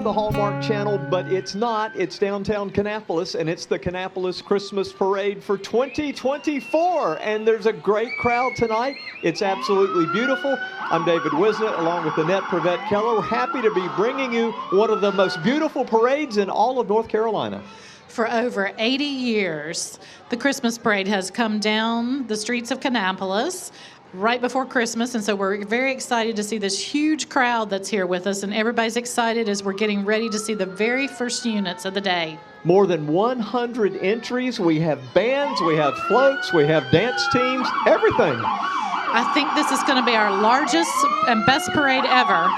the Hallmark Channel, but it's not. It's downtown Kannapolis, and it's the Kannapolis Christmas Parade for 2024. And there's a great crowd tonight. It's absolutely beautiful. I'm David Wisnett, along with Annette Prevette-Keller. We're happy to be bringing you one of the most beautiful parades in all of North Carolina. For over 80 years, the Christmas parade has come down the streets of Kannapolis right before Christmas, and so we're very excited to see this huge crowd that's here with us, and everybody's excited as we're getting ready to see the very first units of the day. More than 100 entries. We have bands, we have floats, we have dance teams, everything. I think this is going to be our largest and best parade ever.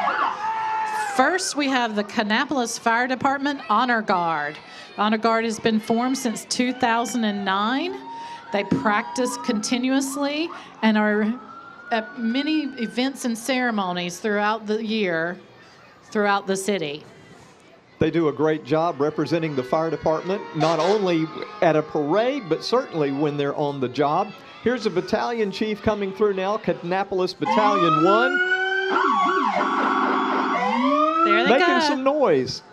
First, we have the Kannapolis Fire Department Honor Guard. Honor Guard has been formed since 2009. They practice continuously and are at many events and ceremonies throughout the year, throughout the city. They do a great job representing the fire department, not only at a parade, but certainly when they're on the job. Here's a battalion chief coming through now, Kannapolis Battalion 1. There they Making go. some noise.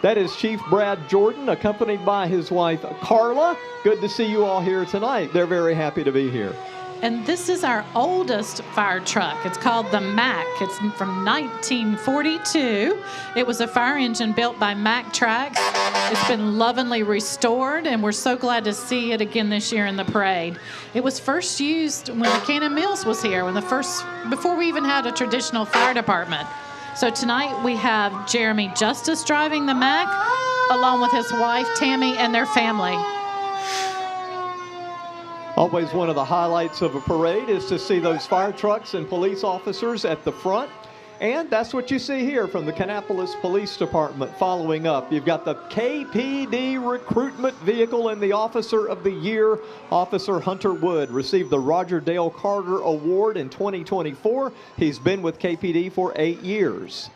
That is Chief Brad Jordan, accompanied by his wife, Carla. Good to see you all here tonight. They're very happy to be here. And this is our oldest fire truck. It's called the Mack. It's from 1942. It was a fire engine built by Mack Tracks. It's been lovingly restored, and we're so glad to see it again this year in the parade. It was first used when the Cannon Mills was here, before we even had a traditional fire department. So tonight we have Jeremy Justice driving the Mack, along with his wife, Tammy, and their family. Always one of the highlights of a parade is to see those fire trucks and police officers at the front. And that's what you see here from the Kannapolis Police Department following up. You've got the KPD recruitment vehicle, and the Officer of the Year, Officer Hunter Wood, received the Roger Dale Carter Award in 2024. He's been with KPD for 8 years.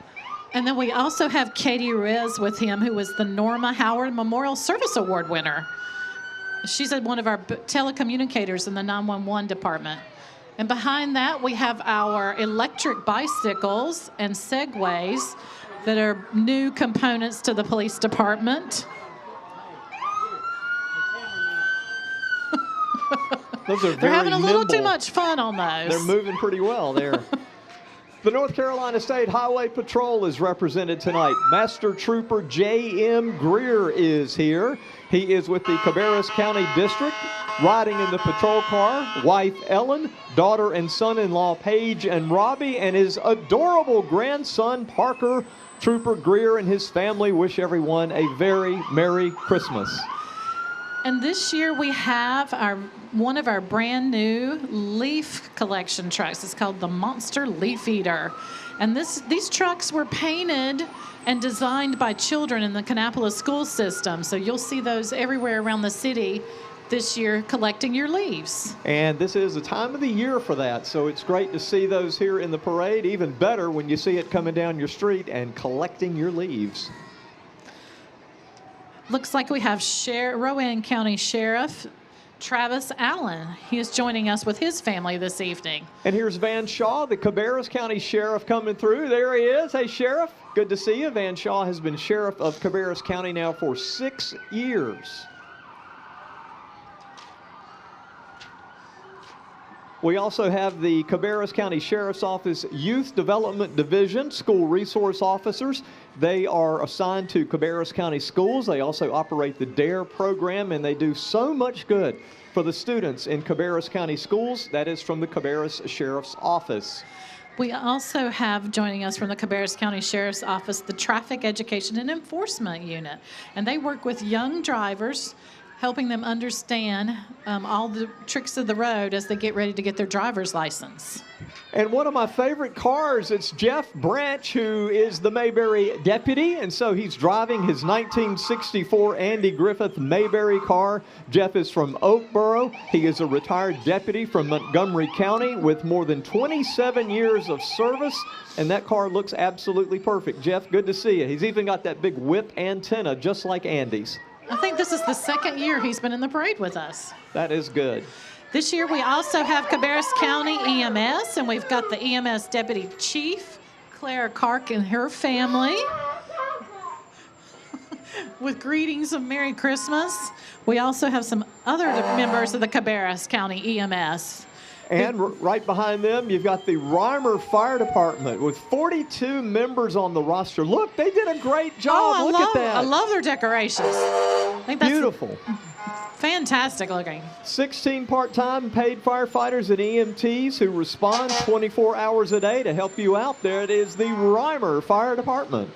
And then we also have Katie Rez with him, who was the Norma Howard Memorial Service Award winner. She's one of our telecommunicators in the 911 department. And behind that, we have our electric bicycles and Segways that are new components to the police department. Those are They're having a little nimble. too much fun on those. They're moving pretty well there. The North Carolina State Highway Patrol is represented tonight. Master Trooper J.M. Greer is here. He is with the Cabarrus County District, riding in the patrol car, wife Ellen, daughter and son-in-law Paige and Robbie, and his adorable grandson Parker. Trooper Greer and his family wish everyone a very Merry Christmas. And this year we have one of our brand new leaf collection trucks. It's called the Monster Leaf Eater. And these trucks were painted and designed by children in the Kannapolis school system. So you'll see those everywhere around the city this year collecting your leaves. And this is the time of the year for that, so it's great to see those here in the parade. Even better when you see it coming down your street and collecting your leaves. Looks like we have Rowan County Sheriff Travis Allen. He is joining us with his family this evening. And here's Van Shaw, the Cabarrus County Sheriff, coming through. There he is. Hey, Sheriff. Good to see you. Van Shaw has been Sheriff of Cabarrus County now for 6 years. We also have the Cabarrus County Sheriff's Office Youth Development Division, school resource officers. They are assigned to Cabarrus County schools. They also operate the DARE program, and they do so much good for the students in Cabarrus County schools. That is from the Cabarrus Sheriff's Office. We also have joining us from the Cabarrus County Sheriff's Office the Traffic Education and Enforcement Unit. And they work with young drivers, helping them understand all the tricks of the road as they get ready to get their driver's license. And one of my favorite cars, it's Jeff Branch, who is the Mayberry deputy, and so he's driving his 1964 Andy Griffith Mayberry car. Jeff is from Oakboro. He is a retired deputy from Montgomery County with more than 27 years of service, and that car looks absolutely perfect. Jeff, good to see you. He's even got that big whip antenna just like Andy's. I think this is the second year he's been in the parade with us. That is good. This year we also have Cabarrus County EMS, and we've got the EMS Deputy Chief, Claire Kark and her family with greetings of Merry Christmas. We also have some other members of the Cabarrus County EMS. And right behind them, you've got the Reimer Fire Department with 42 members on the roster. Look, they did a great job. Look at that. I love their decorations. I think that's beautiful. Fantastic looking. 16 part-time paid firefighters and EMTs who respond 24 hours a day to help you out. There it is, the Reimer Fire Department.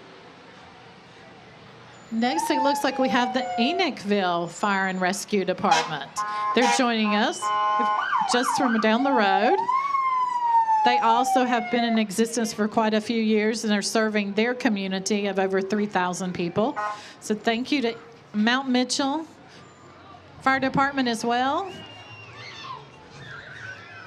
Next, it looks like we have the Enochville Fire and Rescue Department. They're joining us just from down the road. They also have been in existence for quite a few years and are serving their community of over 3,000 people. So thank you to Mount Mitchell Fire Department as well.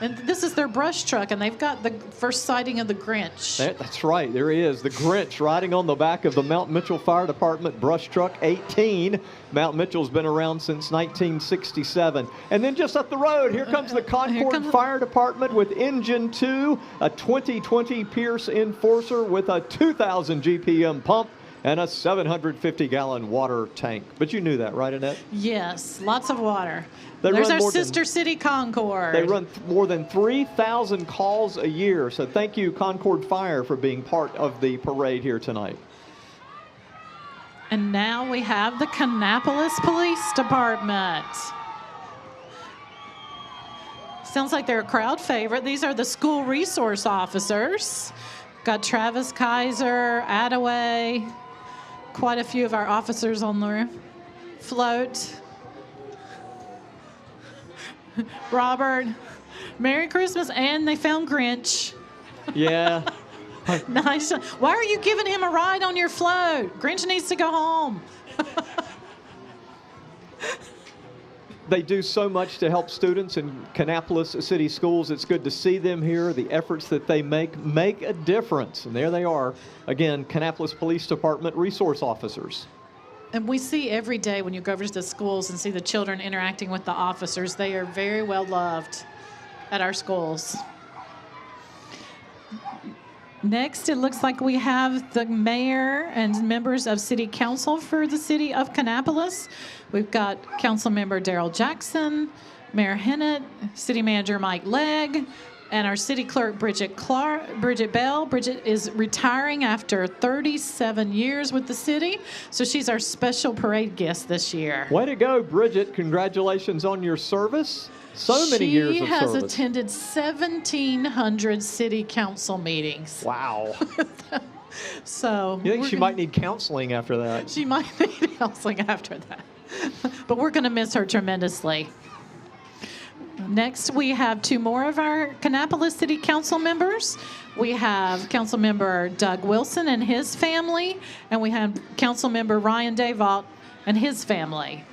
And this is their brush truck, and they've got the first sighting of the Grinch. That's right. There he is, the Grinch riding on the back of the Mount Mitchell Fire Department brush truck 18. Mount Mitchell's been around since 1967. And then just up the road, here comes the Concord Fire Department with Engine 2, a 2020 Pierce Enforcer with a 2,000 GPM pump and a 750-gallon water tank. But you knew that, right, Annette? Yes, lots of water. There's our sister city, Concord. They run more than 3,000 calls a year. So thank you, Concord Fire, for being part of the parade here tonight. And now we have the Kannapolis Police Department. Sounds like they're a crowd favorite. These are the school resource officers. Got Travis Kaiser, Attaway, quite a few of our officers on the float. Robert, Merry Christmas, and they found Grinch. Yeah. Nice. Why are you giving him a ride on your float? Grinch needs to go home. They do so much to help students in Kannapolis City Schools. It's good to see them here. The efforts that they make a difference. And there they are. Again, Kannapolis Police Department resource officers. And we see every day when you go over to the schools and see the children interacting with the officers, they are very well loved at our schools. Next, it looks like we have the mayor and members of city council for the city of Kannapolis. We've got council member Daryl Jackson, Mayor Hennett, city manager Mike Legg, and our city clerk Bridget Bell. Bridget is retiring after 37 years with the city, so she's our special parade guest this year. Way to go, Bridget. Congratulations on your service. So many years of service. She has attended 1,700 city council meetings. Wow. So you think she might need counseling after that? She might need counseling after that. But we're going to miss her tremendously. Next, we have two more of our Kannapolis City Council members. We have Council Member Doug Wilson and his family, and we have Council Member Ryan Davault and his family.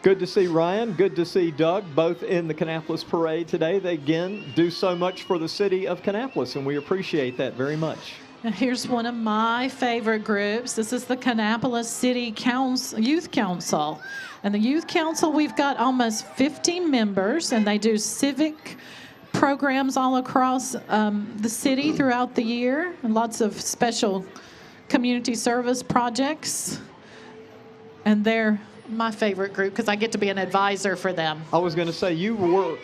Good to see Ryan. Good to see Doug, both in the Kannapolis Parade today. They, again, do so much for the city of Kannapolis, and we appreciate that very much. Now here's one of my favorite groups. This is the Kannapolis City Council, Youth Council. And the Youth Council, we've got almost 50 members, and they do civic programs all across the city throughout the year, and lots of special community service projects. And they're my favorite group because I get to be an advisor for them. I was going to say, you work.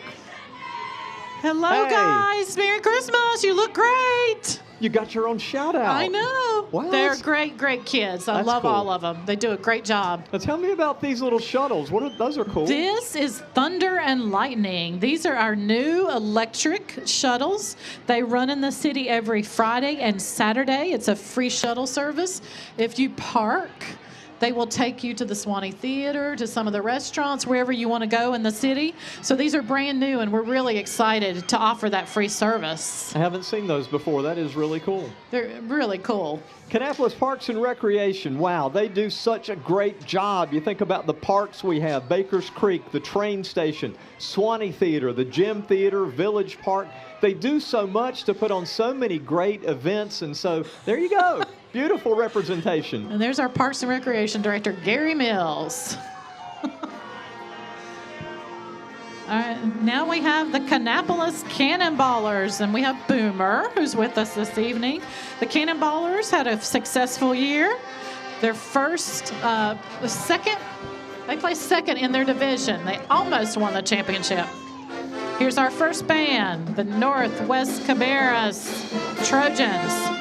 Hello, guys. Merry Christmas. You look great. You got your own shout out. I know. What? They're great, great kids. I love all of them. They do a great job. Now tell me about these little shuttles. Those are cool. This is Thunder and Lightning. These are our new electric shuttles. They run in the city every Friday and Saturday. It's a free shuttle service. If you park, they will take you to the Swanee Theater, to some of the restaurants, wherever you want to go in the city. So these are brand new, and we're really excited to offer that free service. I haven't seen those before. That is really cool. They're really cool. Kannapolis Parks and Recreation, wow, they do such a great job. You think about the parks we have, Baker's Creek, the train station, Swanee Theater, the Gym Theater, Village Park. They do so much to put on so many great events, and so there you go. Beautiful representation. And there's our Parks and Recreation Director, Gary Mills. All right, now we have the Kannapolis Cannonballers, and we have Boomer, who's with us this evening. The Cannonballers had a successful year. Their second, they placed second in their division. They almost won the championship. Here's our first band, the Northwest Cabarrus Trojans.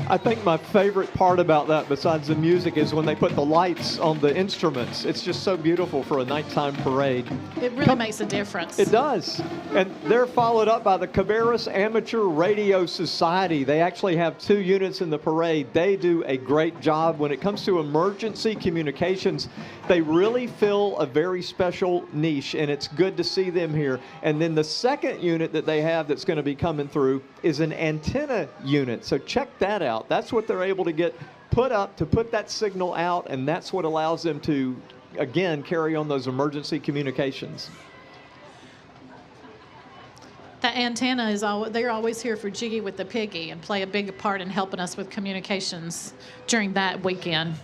I think my favorite part about that, besides the music, is when they put the lights on the instruments. It's just so beautiful for a nighttime parade. It really makes a difference. It does. And they're followed up by the Cabarrus Amateur Radio Society. They actually have 2 units in the parade. They do a great job. When it comes to emergency communications, they really fill a very special niche, and it's good to see them here. And then the second unit that they have that's going to be coming through is an antenna unit. So check that out. That's what they're able to get put up to put that signal out, and that's what allows them to, again, carry on those emergency communications. The antenna is they're always here for Jiggy with the Piggy and play a big part in helping us with communications during that weekend.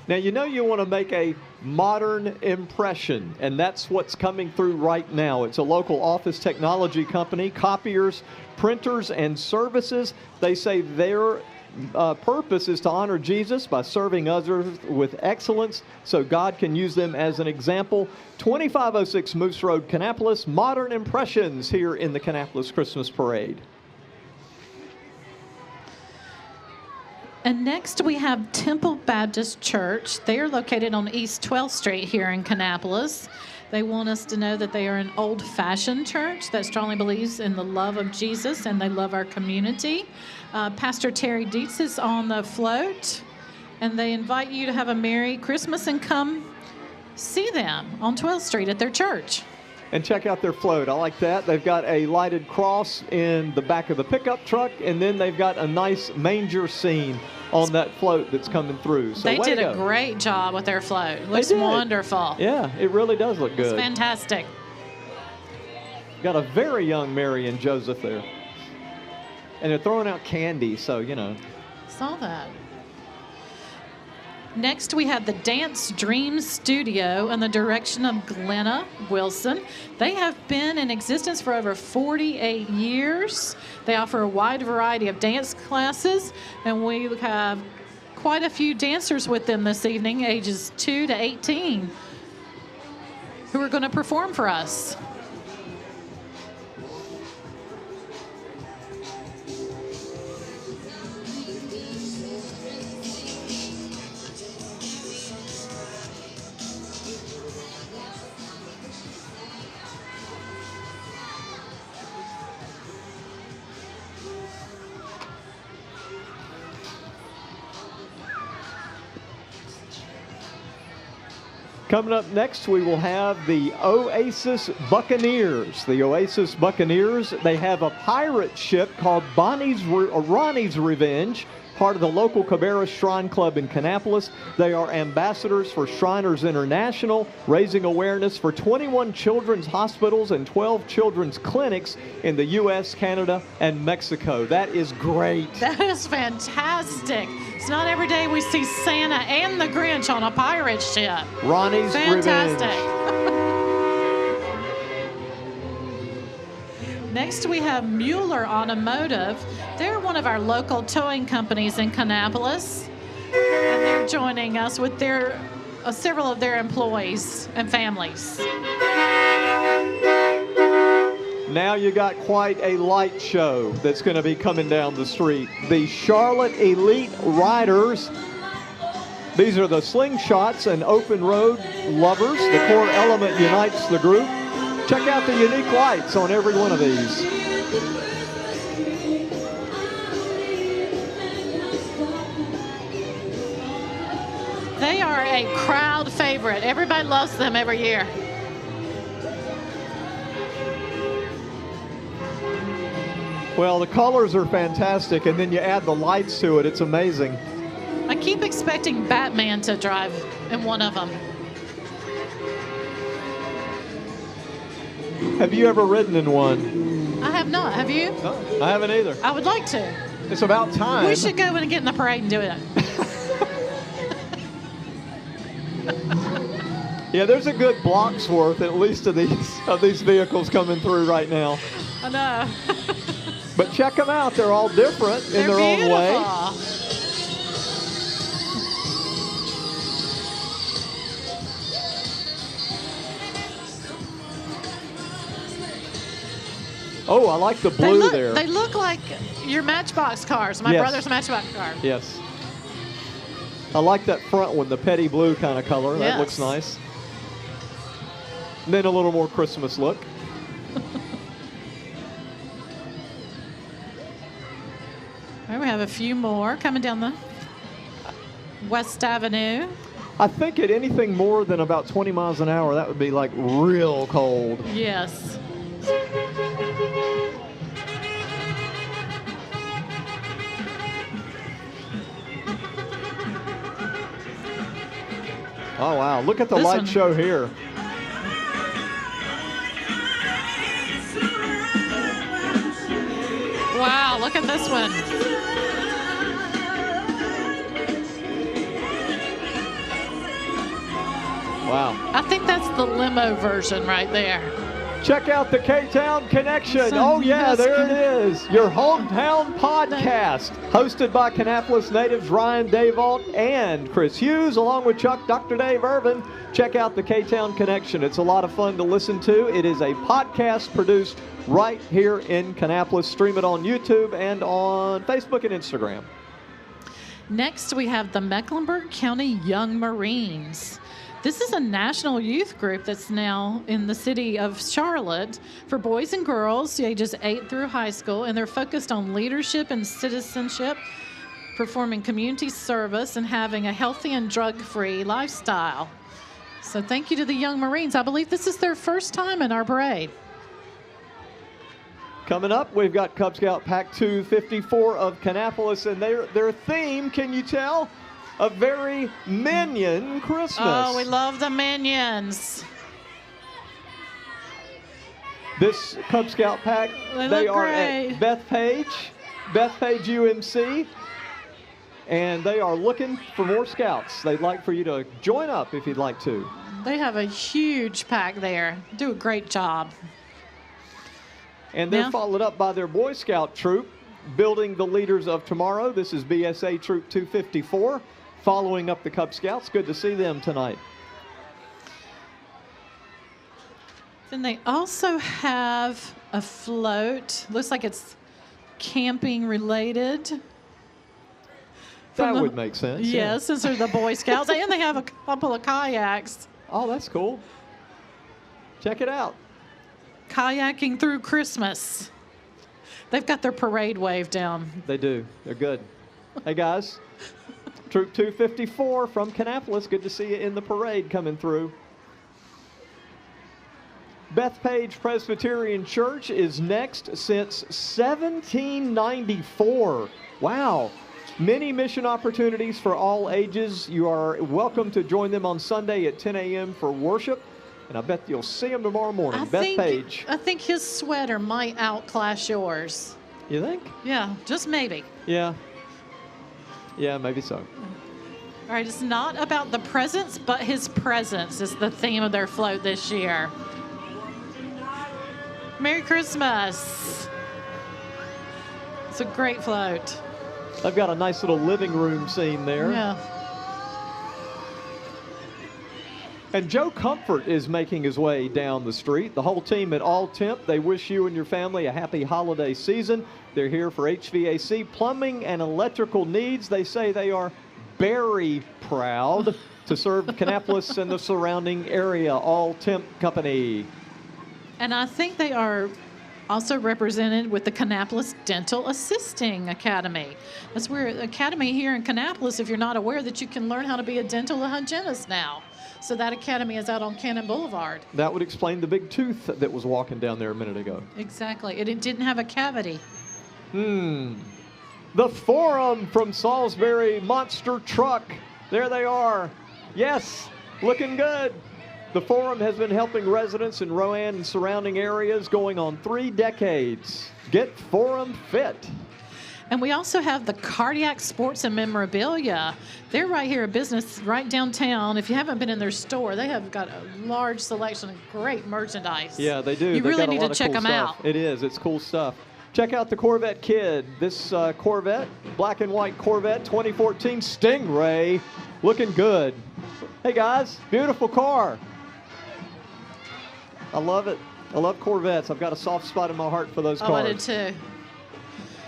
Now, you know you want to make a modern impression, and that's what's coming through right now. It's a local office technology company, copiers, printers, and services. They say their purpose is to honor Jesus by serving others with excellence so God can use them as an example. 2506 Moose Road, Kannapolis, Modern Impressions here in the Kannapolis Christmas Parade. And next we have Temple Baptist Church. They are located on East 12th Street here in Kannapolis. They want us to know that they are an old-fashioned church that strongly believes in the love of Jesus, and they love our community. Pastor Terry Dietz is on the float, and they invite you to have a Merry Christmas and come see them on 12th Street at their church. And check out their float. I like that. They've got a lighted cross in the back of the pickup truck, and then they've got a nice manger scene on that float that's coming through. So they did a great job with their float. It looks wonderful. Yeah, it really does look good. It's fantastic. Got a very young Mary and Joseph there. And they're throwing out candy, so, you know. Saw that. Next, we have the Dance Dreams Studio in the direction of Glenna Wilson. They have been in existence for over 48 years. They offer a wide variety of dance classes, and we have quite a few dancers with them this evening, ages 2 to 18, who are going to perform for us. Coming up next, we will have the Oasis Buccaneers. The Oasis Buccaneers, they have a pirate ship called Ronnie's Revenge, part of the local Cabarrus Shrine Club in Kannapolis. They are ambassadors for Shriners International, raising awareness for 21 children's hospitals and 12 children's clinics in the U.S., Canada, and Mexico. That is great. That is fantastic. It's not every day we see Santa and the Grinch on a pirate ship. Ronnie's Fantastic. Revenge. Next, we have Mueller Automotive. They're one of our local towing companies in Kannapolis, and they're joining us with their several of their employees and families. Now you got quite a light show that's going to be coming down the street. The Charlotte Elite Riders. These are the slingshots and open road lovers. The core element unites the group. Check out the unique lights on every one of these. They are a crowd favorite. Everybody loves them every year. Well, the colors are fantastic, and then you add the lights to it. It's amazing. I keep expecting Batman to drive in one of them. Have you ever ridden in one? I have not. Have you? No, I haven't either. I would like to. It's about time. We should go and get in the parade and do it. Yeah, there's a good block's worth at least of these vehicles coming through right now. I know. But check them out. They're all different in their own way. Oh, I like the blue there. They look like your Matchbox cars, my brother's Matchbox car. Yes. I like that front one, the petty blue kind of color. That looks nice. And then a little more Christmas look. All right, we have a few more coming down the West Avenue. I think at anything more than about 20 miles an hour, that would be like real cold. Yes. Oh, wow. Look at the light show here. Wow, look at this one. Wow. I think that's the limo version right there. Check out the K-Town Connection. Oh, yeah, there it is. Your hometown podcast, hosted by Kannapolis natives Ryan Davault and Chris Hughes, along with Dr. Dave Irvin. Check out the K-Town Connection. It's a lot of fun to listen to. It is a podcast produced right here in Kannapolis. Stream it on YouTube and on Facebook and Instagram. Next, we have the Mecklenburg County Young Marines. This is a national youth group that's now in the city of Charlotte for boys and girls ages 8 through high school, and they're focused on leadership and citizenship, performing community service, and having a healthy and drug-free lifestyle. So thank you to the Young Marines. I believe this is their first time in our parade. Coming up, we've got Cub Scout Pack 254 of Kannapolis, and their theme, can you tell? A very Minion Christmas. Oh, we love the Minions. This Cub Scout pack, they are great. at Bethpage UMC, and they are looking for more scouts. They'd like for you to join up if you'd like to. They have a huge pack there. Do a great job. And they're followed up by their Boy Scout troop, building the leaders of tomorrow. This is BSA Troop 254. Following up the Cub Scouts. Good to see them tonight. Then they also have a float. Looks like it's camping related. That would make sense. Yeah, since they're the Boy Scouts. And they have a couple of kayaks. Oh, that's cool. Check it out. Kayaking through Christmas. They've got their parade wave down. They do. They're good. Hey, guys. Troop 254 from Kannapolis. Good to see you in the parade coming through. Bethpage Presbyterian Church is next since 1794. Wow. Many mission opportunities for all ages. You are welcome to join them on Sunday at 10 a.m. for worship. And I bet you'll see them tomorrow morning. Bethpage. I think his sweater might outclass yours. You think? Yeah, just maybe. Yeah. Yeah, maybe so. All right, it's not about the presents, but his presence is the theme of their float this year. Merry Christmas. It's a great float. They've got a nice little living room scene there. Yeah. And Joe Comfort is making his way down the street. The whole team at All Temp, they wish you and your family a happy holiday season. They're here for HVAC, plumbing, and electrical needs. They say they are very proud to serve Kannapolis and the surrounding area. All Temp Company. And I think they are also represented with the Kannapolis Dental Assisting Academy. That's where academy here in Kannapolis, if you're not aware, that you can learn how to be a dental hygienist now. So that academy is out on Cannon Boulevard. That would explain the big tooth that was walking down there a minute ago. Exactly. It didn't have a cavity. The Forum from Salsbury Monster Truck. There they are. Yes, looking good. The Forum has been helping residents in Rowan and surrounding areas going on 3 decades. Get Forum fit. And we also have the Cardiac Sports and Memorabilia. They're right here, a business right downtown. If you haven't been in their store, they have got a large selection of great merchandise. Yeah, they do. You They've really got a need lot to of check cool them stuff. out. It is. It's cool stuff. Check out the Corvette Kid. This Corvette, black and white Corvette 2014 Stingray, looking good. Hey guys, beautiful car. I love it. I love Corvettes. I've got a soft spot in my heart for those cars. Oh, I did too.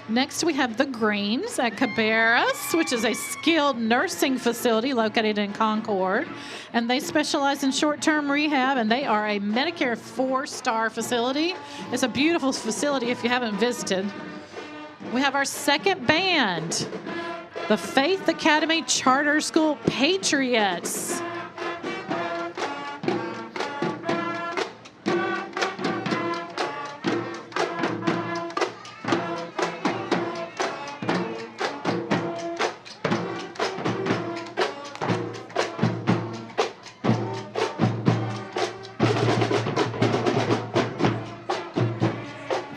Next, we have the Greens at Cabarrus, which is a skilled nursing facility located in Concord. And they specialize in short-term rehab, and they are a Medicare 4-star facility. It's a beautiful facility if you haven't visited. We have our second band, the Faith Academy Charter School Patriots.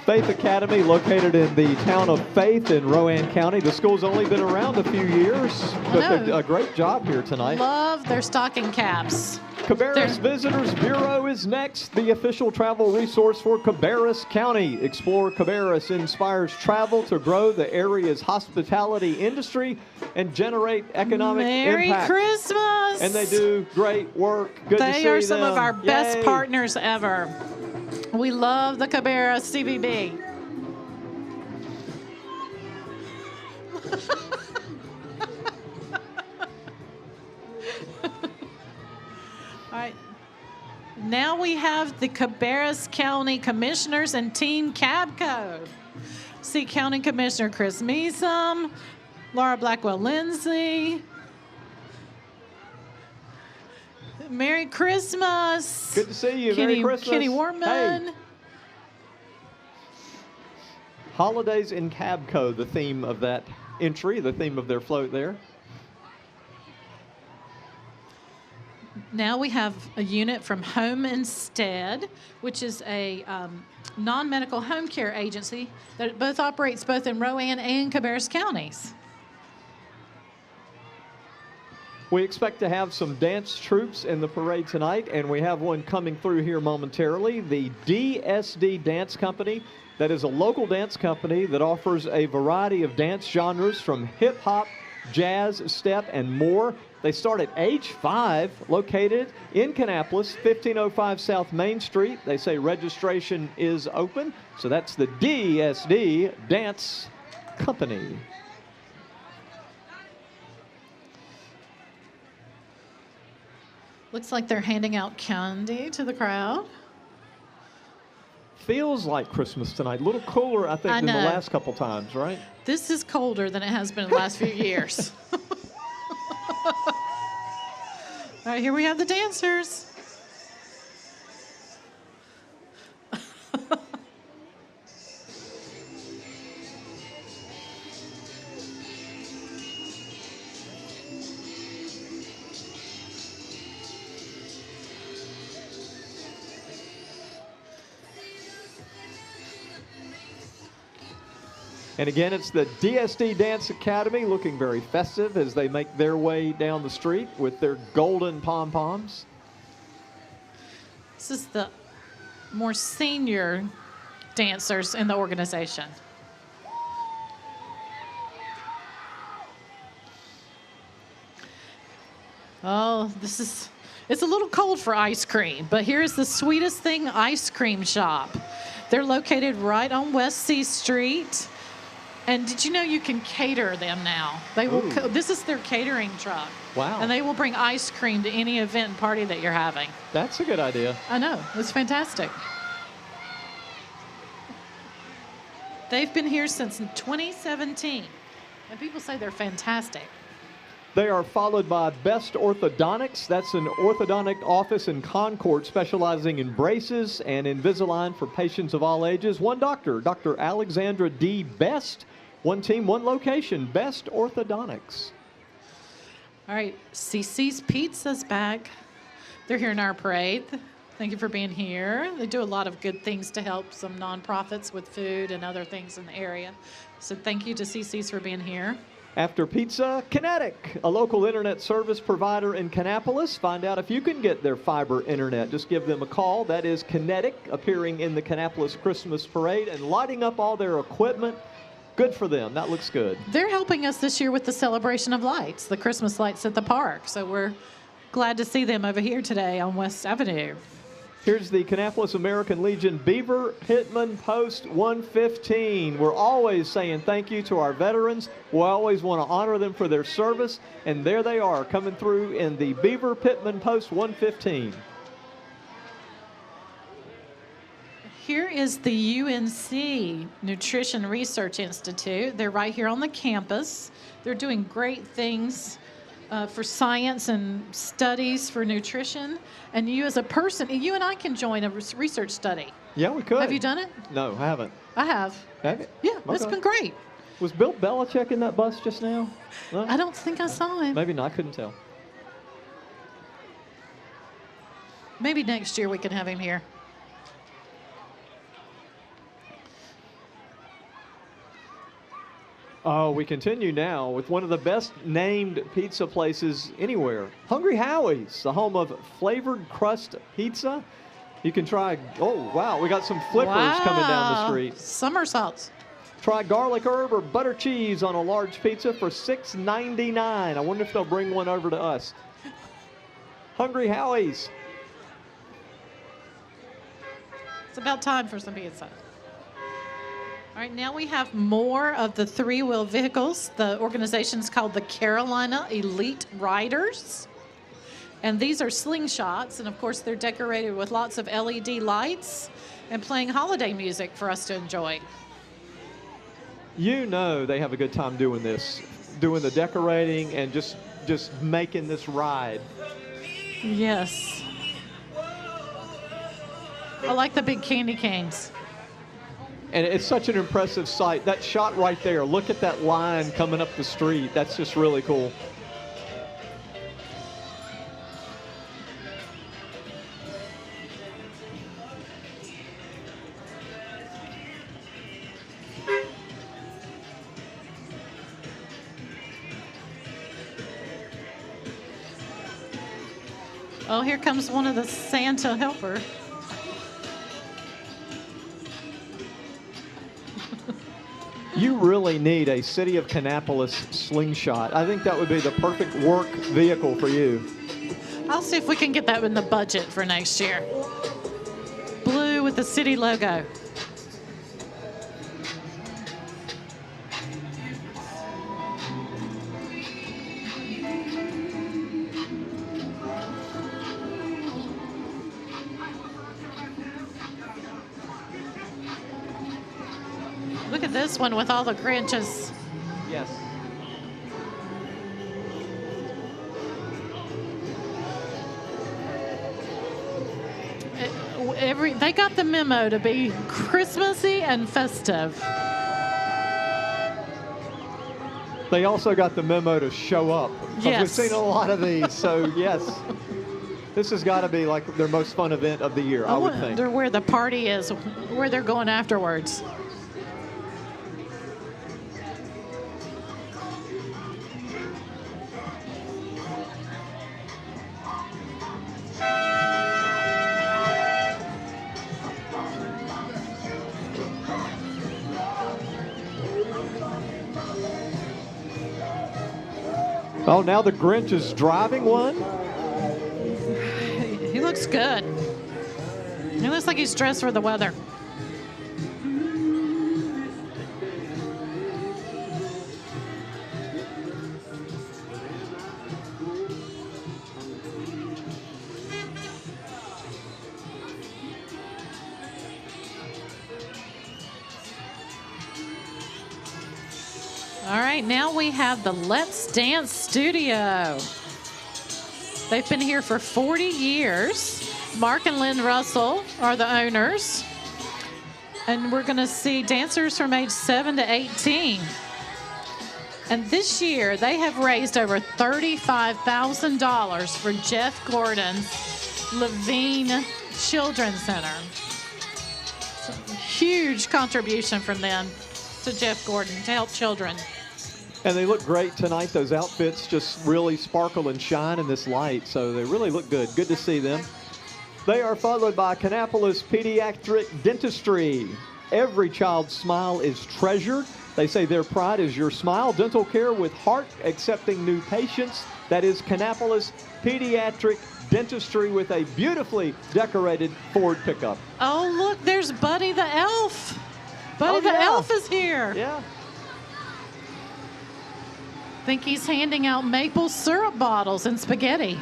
Faith Academy, located in the town of Faith in Rowan County. The school's only been around a few years, but they did a great job here tonight. Love their stocking caps. Cabarrus Visitors Bureau is next, the official travel resource for Cabarrus County. Explore Cabarrus inspires travel to grow the area's hospitality industry and generate economic Merry impact. Christmas! And they do great work. Good to see They are some them. of our best Yay. partners ever. We love the Cabarrus CVB. All right. Now we have the Cabarrus County Commissioners and Team Cab Code. See County Commissioner Chris Measum, Laura Blackwell-Lindsay. Merry Christmas. Good to see you. Merry Christmas. Kenny Warman. Hey. Holidays in Cabco, the theme of that entry, the theme of their float there. Now we have a unit from Home Instead, which is a non-medical home care agency that both operates both in Rowan and Cabarrus counties. We expect to have some dance troops in the parade tonight, and we have one coming through here momentarily. The DSD Dance Company, that is a local dance company that offers a variety of dance genres from hip-hop, jazz, step, and more. They start at age 5, located in Kannapolis, 1505 South Main Street. They say registration is open, so that's the DSD Dance Company. Looks like they're handing out candy to the crowd. Feels like Christmas tonight. A little cooler, I think, than the last couple times, right? This is colder than it has been in the last few years. All right, here we have the dancers. And again, it's the DSD Dance Academy, looking very festive as they make their way down the street with their golden pom-poms. This is the more senior dancers in the organization. Oh, it's a little cold for ice cream, but here's the Sweetest Thing Ice Cream Shop. They're located right on West C Street. And did you know you can cater them now? They will. This is their catering truck. Wow. And they will bring ice cream to any event and party that you're having. That's a good idea. I know. It's fantastic. They've been here since 2017. And people say they're fantastic. They are followed by Best Orthodontics. That's an orthodontic office in Concord specializing in braces and Invisalign for patients of all ages. One doctor, Dr. Alexandra D. Best. One team, one location, Best Orthodontics. All right, CC's Pizza's back. They're here in our parade. Thank you for being here. They do a lot of good things to help some nonprofits with food and other things in the area. So thank you to CC's for being here. After pizza, Kinetic, a local internet service provider in Kannapolis. Find out if you can get their fiber internet. Just give them a call. That is Kinetic, appearing in the Kannapolis Christmas Parade and lighting up all their equipment. Good for them. That looks good. They're helping us this year with the celebration of lights, the Christmas lights at the park. So we're glad to see them over here today on West Avenue. Here's the Kannapolis American Legion Beaver Pittman Post 115. We're always saying thank you to our veterans. We always want to honor them for their service. And there they are coming through in the Beaver Pittman Post 115. Here is the UNC Nutrition Research Institute. They're right here on the campus. They're doing great things for science and studies for nutrition. And you as a person, you and I can join a research study. Yeah, we could. Have you done it? No, I haven't. I have. Have you? Yeah, it's been great. Was Bill Belichick in that bus just now? No? I don't think I saw him. Maybe not. I couldn't tell. Maybe next year we can have him here. Oh, we continue now with one of the best named pizza places anywhere. Hungry Howie's, the home of flavored crust pizza. You can try, oh, wow, we got some flippers coming down the street. Somersaults. Try garlic herb or butter cheese on a large pizza for $6.99. I wonder if they'll bring one over to us. Hungry Howie's. It's about time for some pizza. All right, now we have more of the three-wheel vehicles. The organization's called the Carolina Elite Riders. And these are slingshots, and of course they're decorated with lots of LED lights and playing holiday music for us to enjoy. You know they have a good time doing this, doing the decorating and just making this ride. Yes. I like the big candy canes. And it's such an impressive sight. That shot right there, look at that line coming up the street. That's just really cool. Oh, here comes one of the Santa helper. You really need a City of Kannapolis slingshot. I think that would be the perfect work vehicle for you. I'll see if we can get that in the budget for next year. Blue with the city logo. Look at this one with all the Grinches. Yes. They got the memo to be Christmassy and festive. They also got the memo to show up. Yes. We've seen a lot of these, so yes. This has got to be like their most fun event of the year, I would think. I wonder where the party is, where they're going afterwards. Oh, now the Grinch is driving one? He looks good. He looks like he's dressed for the weather. All right, now we have the Let's Dance Studio. They've been here for 40 years. Mark and Lynn Russell are the owners. And we're going to see dancers from age 7 to 18. And this year, they have raised over $35,000 for Jeff Gordon's Levine Children's Center. It's a huge contribution from them to Jeff Gordon to help children. And they look great tonight. Those outfits just really sparkle and shine in this light, so they really look good. Good to see them. They are followed by Kannapolis Pediatric Dentistry. Every child's smile is treasured. They say their pride is your smile. Dental care with heart, accepting new patients. That is Kannapolis Pediatric Dentistry with a beautifully decorated Ford pickup. Oh, look, there's Buddy the Elf. Buddy the Elf is here. Yeah. I think he's handing out maple syrup bottles and spaghetti.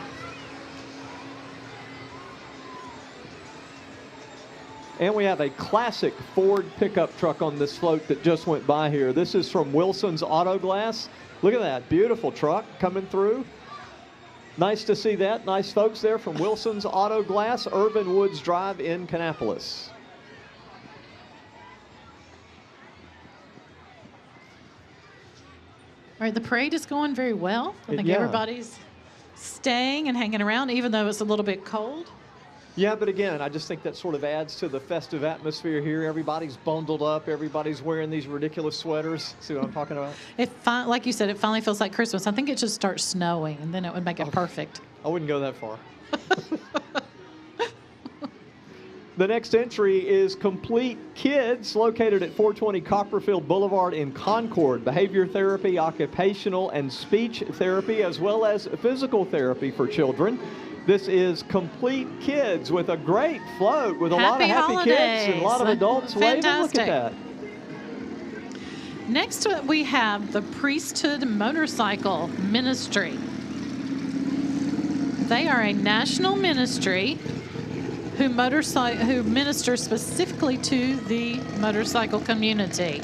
And we have a classic Ford pickup truck on this float that just went by here. This is from Wilson's Auto Glass. Look at that beautiful truck coming through. Nice to see that. Nice folks there from Wilson's Auto Glass, Irvin Woods Drive in Kannapolis. All right, the parade is going very well. I think everybody's staying and hanging around, even though it's a little bit cold. Yeah, but again, I just think that sort of adds to the festive atmosphere here. Everybody's bundled up. Everybody's wearing these ridiculous sweaters. See what I'm talking about? Like you said, it finally feels like Christmas. I think it should start snowing, and then it would make it perfect. I wouldn't go that far. The next entry is Complete Kids, located at 420 Copperfield Boulevard in Concord. Behavior therapy, occupational and speech therapy, as well as physical therapy for children. This is Complete Kids with a great float with a lot of happy kids and a lot of adults waving. Look at that. Next we have the Priesthood Motorcycle Ministry. They are a national ministry who minister specifically to the motorcycle community.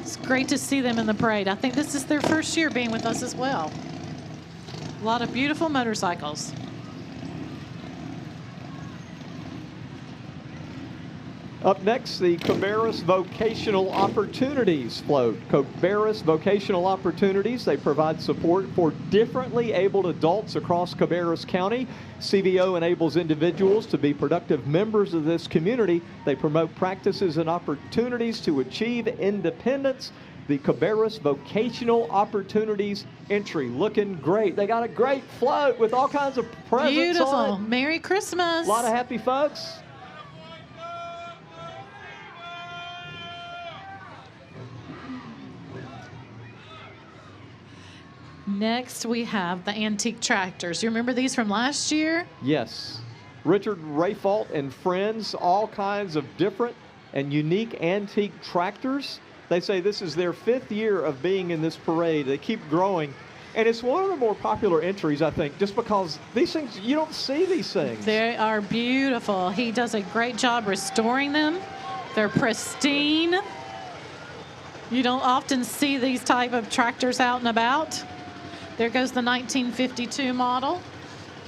It's great to see them in the parade. I think this is their first year being with us as well. A lot of beautiful motorcycles. Up next, the Cabarrus Vocational Opportunities float. Cabarrus Vocational Opportunities, they provide support for differently abled adults across Cabarrus County. CVO enables individuals to be productive members of this community. They promote practices and opportunities to achieve independence. The Cabarrus Vocational Opportunities entry looking great. They got a great float with all kinds of presents Beautiful. on it. Merry Christmas. A lot of happy folks. Next, we have the antique tractors. You remember these from last year? Yes. Richard Rayfault and friends, all kinds of different and unique antique tractors. They say this is their 5th year of being in this parade. They keep growing. And it's one of the more popular entries, I think, just because these things, you don't see these things. They are beautiful. He does a great job restoring them. They're pristine. You don't often see these type of tractors out and about. There goes the 1952 model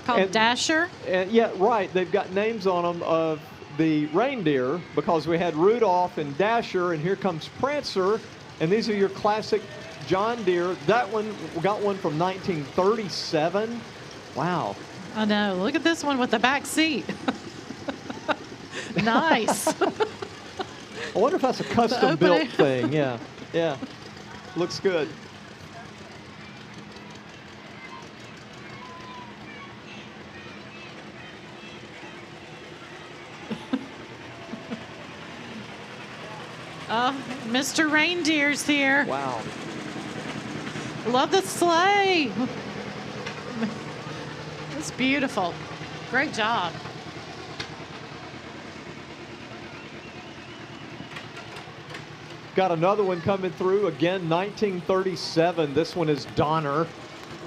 called Dasher. Yeah, right. They've got names on them of the reindeer because we had Rudolph and Dasher, and here comes Prancer. And these are your classic John Deere. That one, we got one from 1937. Wow. I know. Look at this one with the back seat. Nice. I wonder if that's a custom-built thing. Yeah, yeah. Looks good. Oh, Mr. Reindeer's here. Wow. Love the sleigh. It's beautiful. Great job. Got another one coming through, again, 1937. This one is Donner,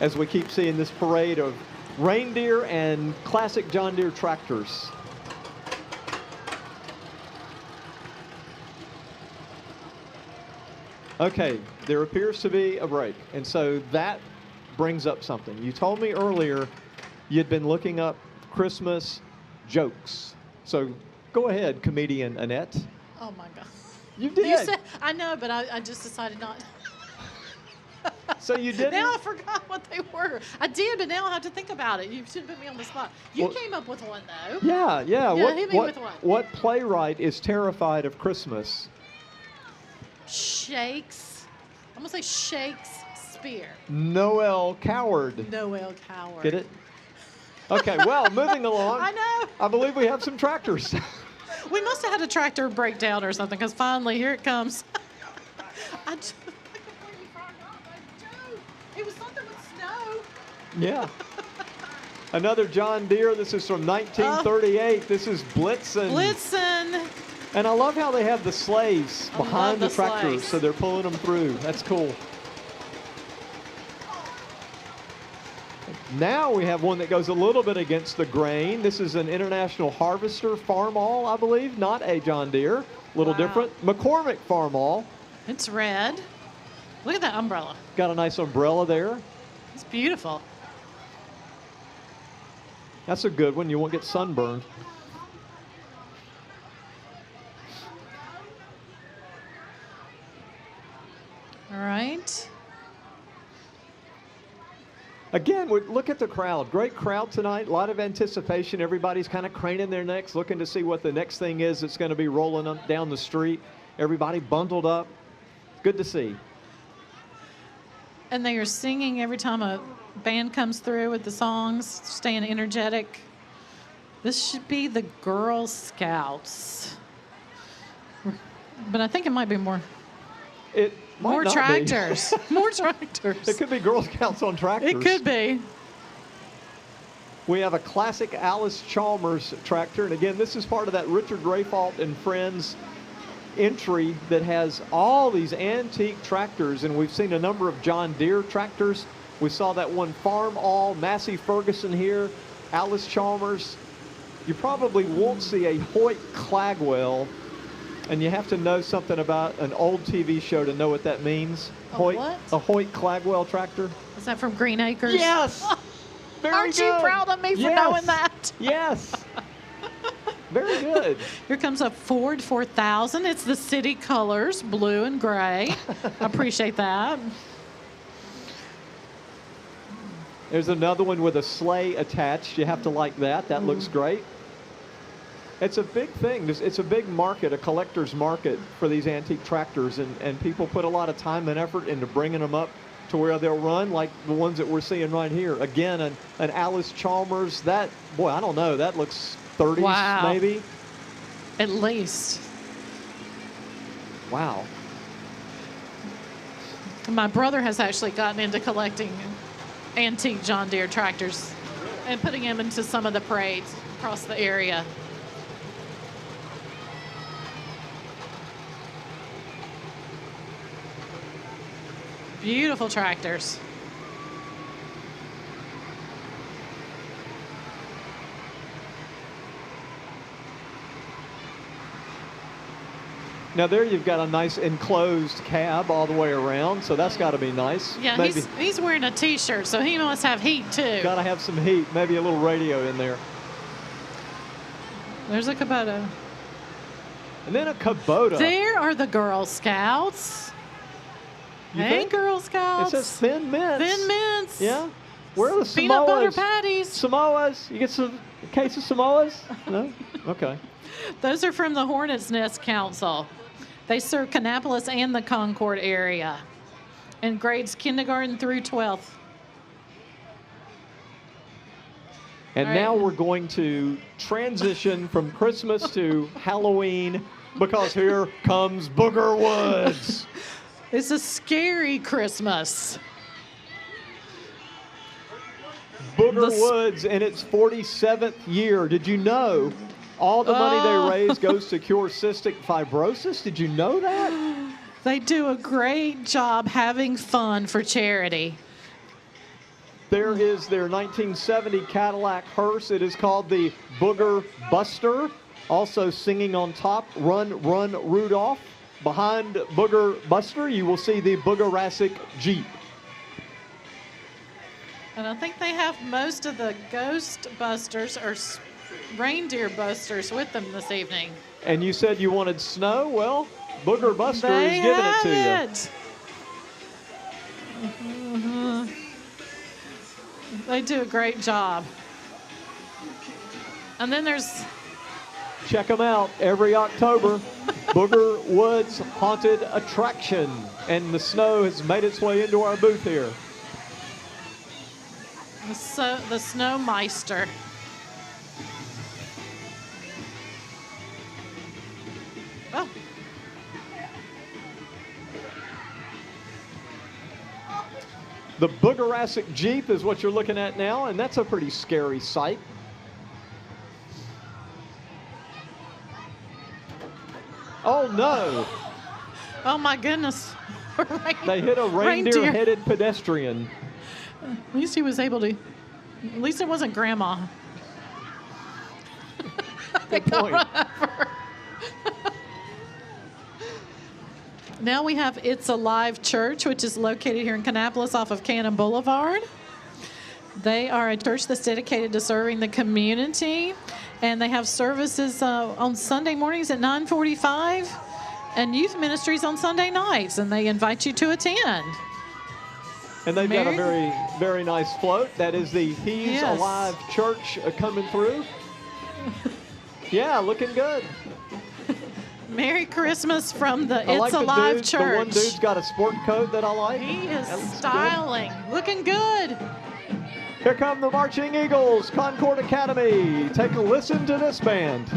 as we keep seeing this parade of reindeer and classic John Deere tractors. Okay, there appears to be a break. And so that brings up something. You told me earlier you'd been looking up Christmas jokes. So go ahead, comedian Annette. Oh, my God. You did. You said, I know, but I just decided not. So you didn't? Now I forgot what they were. I did, but now I have to think about it. You shouldn't put me on the spot. You came up with one, though. Yeah. Yeah, hit me with one. What playwright is terrified of Christmas? Shakes. I'm going to say Shakespeare. Noel Coward. Noel Coward. Get it? Okay, well, moving along. I know. I believe we have some tractors. We must have had a tractor breakdown or something, because finally, here it comes. It was something with snow. Yeah. Another John Deere. This is from 1938. This is Blitzen. Blitzen. And I love how they have the sleighs behind the tractors, sleighs. so they're pulling them through. That's cool. Now we have one that goes a little bit against the grain. This is an International Harvester Farmall, I believe, not a John Deere. A little different. McCormick Farmall. It's red. Look at that umbrella. Got a nice umbrella there. It's beautiful. That's a good one. You won't get sunburned. All right. Again, look at the crowd. Great crowd tonight. A lot of anticipation. Everybody's kind of craning their necks, looking to see what the next thing is that's going to be rolling up down the street. Everybody bundled up. Good to see. And they are singing every time a band comes through with the songs, staying energetic. This should be the Girl Scouts. But I think it might be more. It might More not tractors. Be. More tractors. It could be Girl Scouts on tractors. It could be. We have a classic Alice Chalmers tractor. And again, this is part of that Richard Rayfault and Friends entry that has all these antique tractors. And we've seen a number of John Deere tractors. We saw that one Farmall, Massey Ferguson here, Alice Chalmers. You probably won't see a Hoyt Clagwell. And you have to know something about an old TV show to know what that means. What? A Hoyt Clagwell tractor. Is that from Green Acres? Yes. Very Aren't good. you proud of me for knowing that? Yes. Very good. Here comes a Ford 4000. It's the city colors, blue and gray. I appreciate that. There's another one with a sleigh attached. You have to like that. That looks great. It's a big thing. It's a big market, a collector's market for these antique tractors, and people put a lot of time and effort into bringing them up to where they'll run, like the ones that we're seeing right here. Again, an Alice Chalmers. That, boy, I don't know. That looks 30s maybe. At least. Wow. My brother has actually gotten into collecting antique John Deere tractors and putting them into some of the parades across the area. Beautiful tractors. Now there you've got a nice enclosed cab all the way around, so that's got to be nice. Yeah, maybe he's wearing a T-shirt, so he must have heat too. got to have some heat, maybe a little radio in there. There's a Kubota. And then a Kubota. There are the Girl Scouts. You Hey, think? Girl Scouts. It says Thin Mints. Thin Mints. Yeah. Where are the Peanut Samoas? butter patties. Samoas. You get a case of Samoas? No? Okay. Those are from the Hornets Nest Council. They serve Kannapolis and the Concord area in grades kindergarten through 12th. And All right. now we're going to transition from Christmas to Halloween because here comes Booger Woods. It's a scary Christmas. Booger Woods in its 47th year. Did you know all the money they raise goes to cure cystic fibrosis? Did you know that? They do a great job having fun for charity. There is their 1970 Cadillac hearse. It is called the Booger Buster. Also singing on top, Run, Run, Rudolph. Behind Booger Buster, you will see the Boogerassic Jeep. And I think they have most of the Ghost Busters or Reindeer Busters with them this evening. And you said you wanted snow? Well, Booger Buster They is giving it have to you. They do a great job. And then there's... Check them out every October. Booger Woods Haunted Attraction. And the snow has made its way into our booth here. The Snowmeister. Oh. The Boogerassic Jeep is what you're looking at now, and that's a pretty scary sight. Oh, no. Oh, my goodness. They hit a reindeer-headed pedestrian. At least he was able to. At least it wasn't Grandma. Good point. Now we have It's Alive Church, which is located here in Kannapolis off of Cannon Boulevard. They are a church that's dedicated to serving the community, and they have services on Sunday mornings at 9:45 and youth ministries on Sunday nights, and they invite you to attend. And they've got a very, very nice float. That is the He's Alive Church coming through. Yeah, looking good. Merry Christmas from the I It's Alive Church. The one dude's got a sport coat that I like. He is styling, looking good. Here come the Marching Eagles, Concord Academy. Take a listen to this band.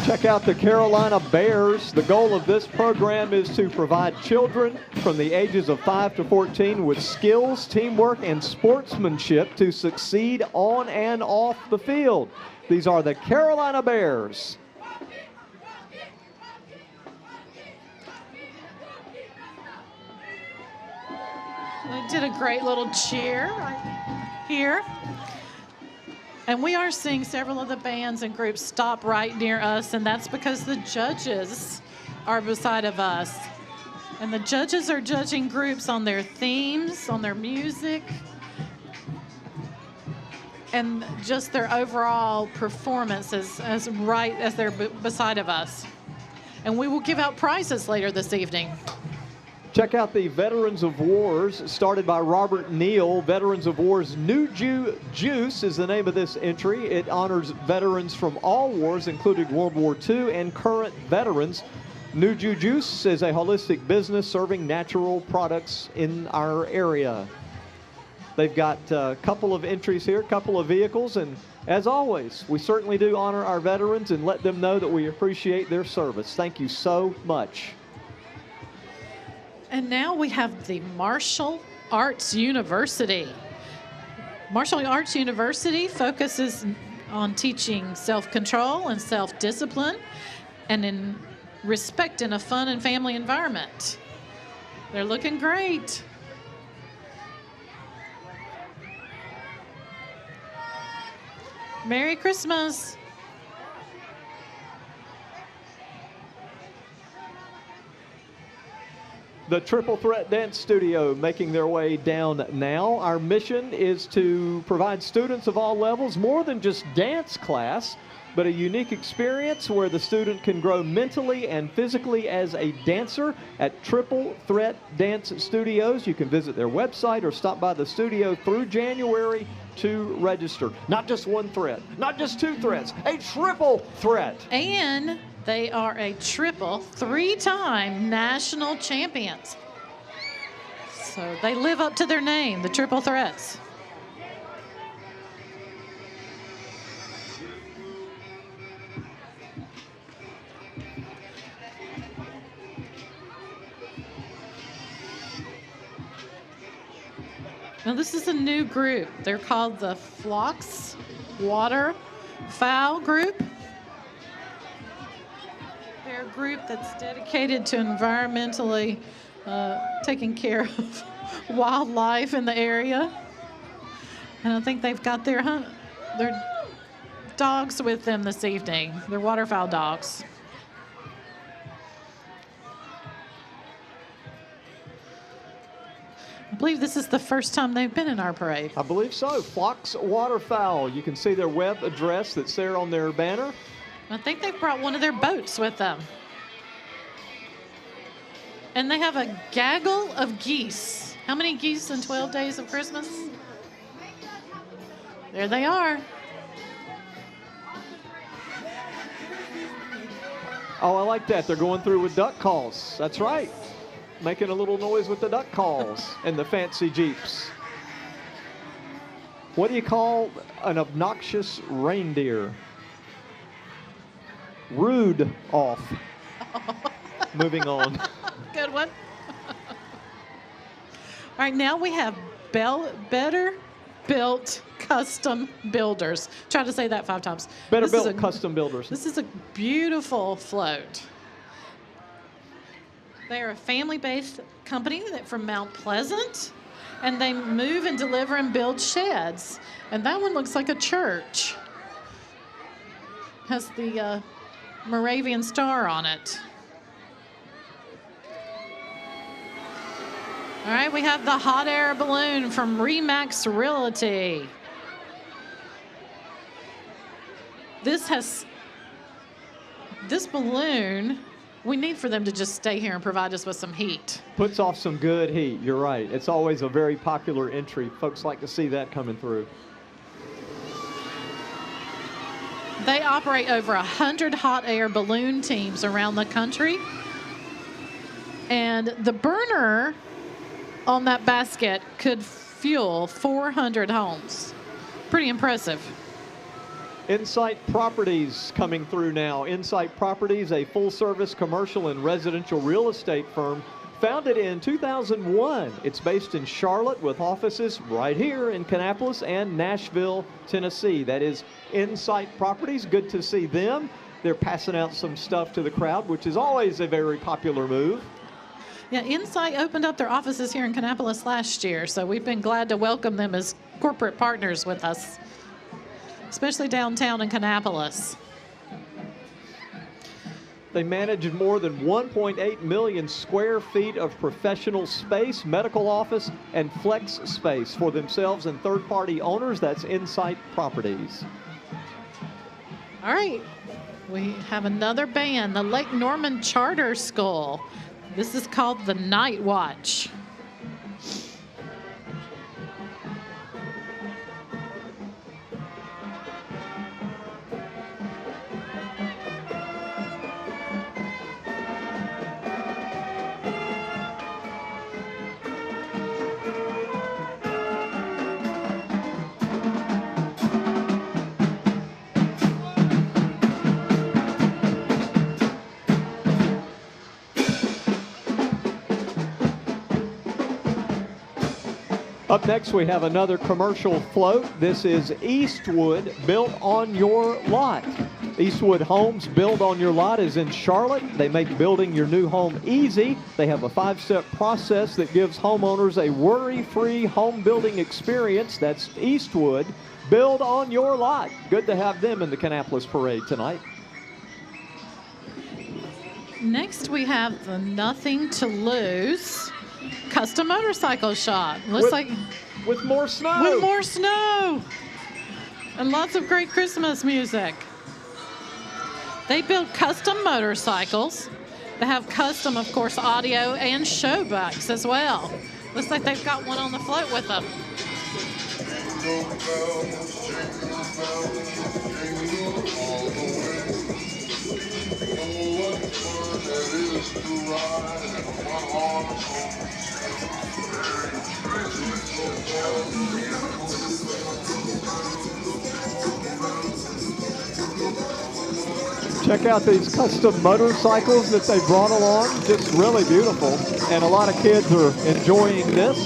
Check out the Carolina Bears. The goal of this program is to provide children from the ages of 5 to 14 with skills, teamwork, and sportsmanship to succeed on and off the field. These are the Carolina Bears. They did a great little cheer right here. And we are seeing several of the bands and groups stop right near us, and that's because the judges are beside of us. And the judges are judging groups on their themes, on their music, and just their overall performance as right as they're beside of us. And we will give out prizes later this evening. Check out the Veterans of Wars, started by Robert Neal. Veterans of Wars Nuju Juice is the name of this entry. It honors veterans from all wars, including World War II and current veterans. Nuju Juice is a holistic business serving natural products in our area. They've got a couple of entries here, a couple of vehicles, and as always, we certainly do honor our veterans and let them know that we appreciate their service. Thank you so much. And now we have the Martial Arts University. Martial Arts University focuses on teaching self-control and self-discipline and in respect in a fun and family environment. They're looking great. Merry Christmas. The Triple Threat Dance Studio making their way down now. Our mission is to provide students of all levels more than just dance class, but a unique experience where the student can grow mentally and physically as a dancer at Triple Threat Dance Studios. You can visit their website or stop by the studio through January to register. Not just one threat, not just two threats, a triple threat. And they are a triple, three-time national champions. So they live up to their name, the Triple Threats. Now, this is a new group. They're called the Phlox Waterfoul Group. They're a group that's dedicated to environmentally taking care of wildlife in the area. And I think they've got their dogs with them this evening. They're waterfowl dogs. I believe this is the first time they've been in our parade. I believe so. Phlox Waterfowl. You can see their web address that's there on their banner. I think they've brought one of their boats with them. And they have a gaggle of geese. How many geese in 12 days of Christmas? There they are. Oh, I like that. They're going through with duck calls. That's right. Making a little noise with the duck calls and the fancy Jeeps. What do you call an obnoxious reindeer? Rude off. Moving on. Good one. All right, now we have Better Built Custom Builders. Try to say that 5 times. Better Built Custom Builders. This is a beautiful float. They are a family-based company from Mount Pleasant, and they move and deliver and build sheds. And that one looks like a church. Has the Moravian star on it. All right, we have the hot air balloon from ReMax Reality. This balloon, we need for them to just stay here and provide us with some heat. Puts off some good heat. You're right. It's always a very popular entry. Folks like to see that coming through. They operate over 100 hot air balloon teams around the country. And the burner on that basket could fuel 400 homes. Pretty impressive. Insight Properties coming through now. Insight Properties, a full-service commercial and residential real estate firm founded in 2001. It's based in Charlotte with offices right here in Kannapolis and Nashville, Tennessee. That is Insight Properties. Good to see them. They're passing out some stuff to the crowd, which is always a very popular move. Yeah, Insight opened up their offices here in Kannapolis last year, so we've been glad to welcome them as corporate partners with us, especially downtown in Kannapolis. They manage more than 1.8 million square feet of professional space, medical office, and flex space for themselves and third-party owners. That's Insight Properties. All right, we have another band, the Lake Norman Charter School. This is called the Night Watch. Up next, we have another commercial float. This is Eastwood, Built on Your Lot. Eastwood Homes, Build on Your Lot is in Charlotte. They make building your new home easy. They have a 5-step process that gives homeowners a worry-free home building experience. That's Eastwood, Build on Your Lot. Good to have them in the Kannapolis Parade tonight. Next, we have the Nothing to Lose Custom Motorcycle Shop. Looks like with more snow. With more snow. And lots of great Christmas music. They build custom motorcycles. They have custom, of course, audio and show bikes as well. Looks like they've got one on the float with them. Check out these custom motorcycles that they brought along. Just really beautiful. And a lot of kids are enjoying this.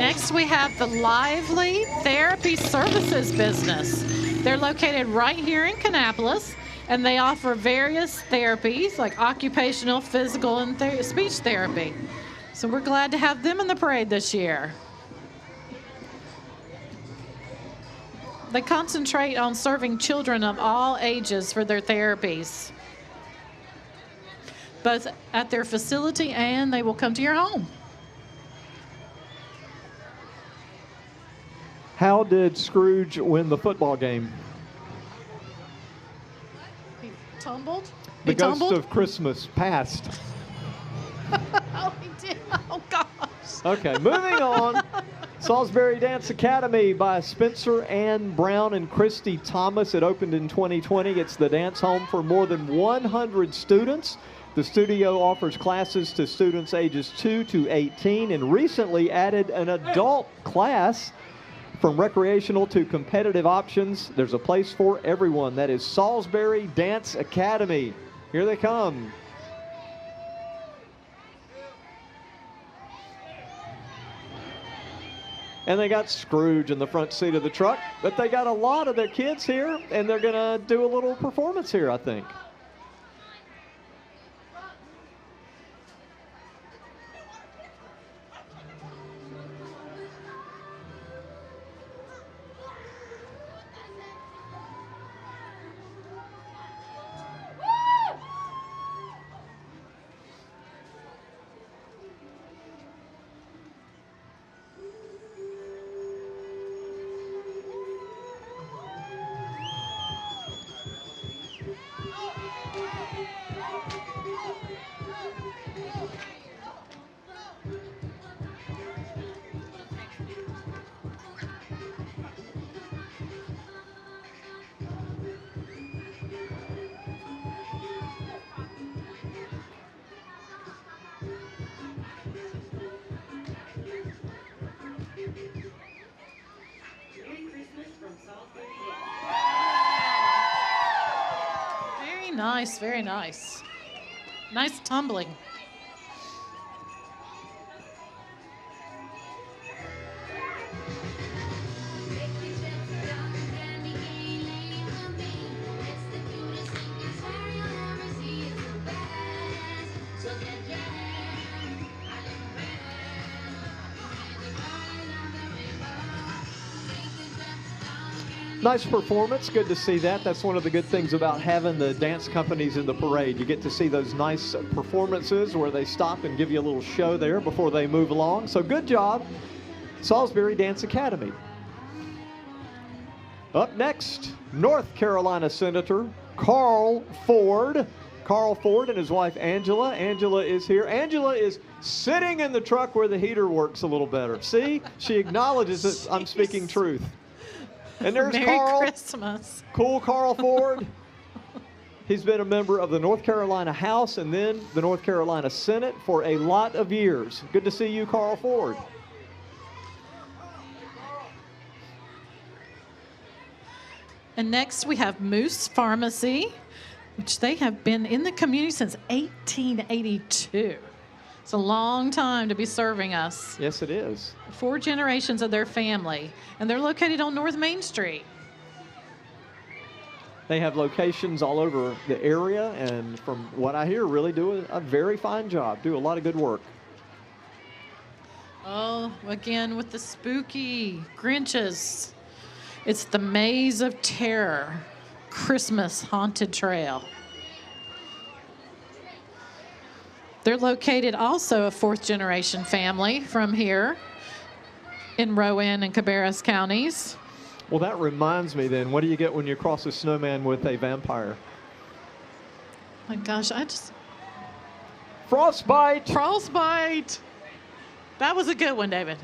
Next, we have the Lively Therapy Services business. They're located right here in Kannapolis, and they offer various therapies like occupational, physical, and speech therapy. So we're glad to have them in the parade this year. They concentrate on serving children of all ages for their therapies, both at their facility and they will come to your home. How did Scrooge win the football game? He tumbled? The He ghost tumbled? of Christmas passed. Oh, he did. Oh, gosh. Okay, moving on. Salsbury Dance Academy by Spencer Ann Brown and Christy Thomas. It opened in 2020. It's the dance home for more than 100 students. The studio offers classes to students ages 2 to 18 and recently added an adult class. From recreational to competitive options, there's a place for everyone. That is Salsbury Dance Academy. Here they come. And they got Scrooge in the front seat of the truck, but they got a lot of their kids here, and they're going to do a little performance here, I think. Very nice, very nice. Nice tumbling. Nice performance. Good to see that. That's one of the good things about having the dance companies in the parade. You get to see those nice performances where they stop and give you a little show there before they move along. So good job, Salsbury Dance Academy. Up next, North Carolina Senator Carl Ford. Carl Ford and his wife Angela. Angela is here. Angela is sitting in the truck where the heater works a little better. See, she acknowledges that I'm speaking truth. And there's Merry Carl. Christmas. Cool Carl Ford. He's been a member of the North Carolina House and then the North Carolina Senate for a lot of years. Good to see you, Carl Ford. And next we have Moose Pharmacy, which they have been in the community since 1882. It's a long time to be serving us. Yes, it is. 4 generations of their family, and they're located on North Main Street. They have locations all over the area, and from what I hear, really do a very fine job, do a lot of good work. Oh, again with the spooky Grinches. It's the Maze of Terror Christmas Haunted Trail. They're located also a 4th generation family from here in Rowan and Cabarrus counties. Well, that reminds me then, what do you get when you cross a snowman with a vampire? My gosh, Frostbite! Frostbite! That was a good one, David.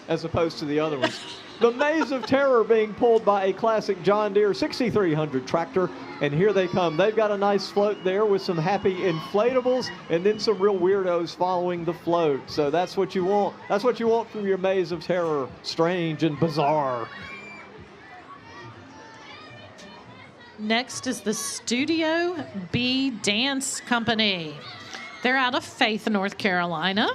As opposed to the other ones. The Maze of Terror being pulled by a classic John Deere 6300 tractor. And here they come. They've got a nice float there with some happy inflatables and then some real weirdos following the float. So that's what you want. That's what you want from your Maze of Terror. Strange and bizarre. Next is the Studio B Dance Company. They're out of Faith, North Carolina.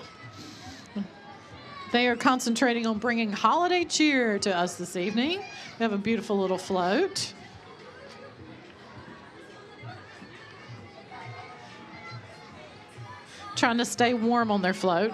They are concentrating on bringing holiday cheer to us this evening. We have a beautiful little float. Trying to stay warm on their float.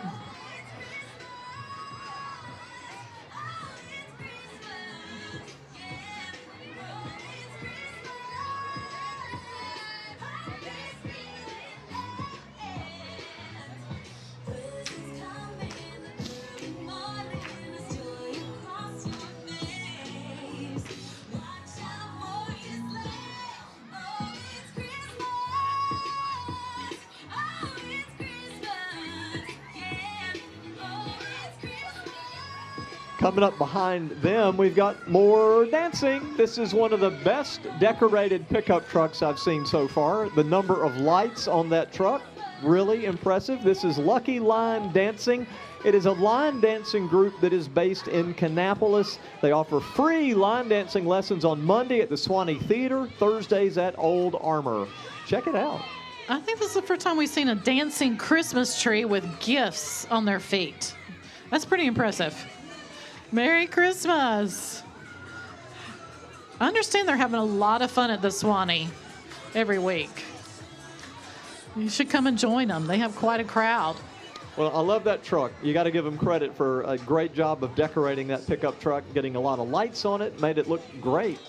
Coming up behind them, we've got more dancing. This is one of the best decorated pickup trucks I've seen so far. The number of lights on that truck, really impressive. This is Lucky Line Dancing. It is a line dancing group that is based in Kannapolis. They offer free line dancing lessons on Monday at the Swanee Theater, Thursdays at Old Armour. Check it out. I think this is the first time we've seen a dancing Christmas tree with gifts on their feet. That's pretty impressive. Merry Christmas. I understand they're having a lot of fun at the Swanee every week. You should come and join them. They have quite a crowd. Well, I love that truck. You got to give them credit for a great job of decorating that pickup truck, getting a lot of lights on it, made it look great.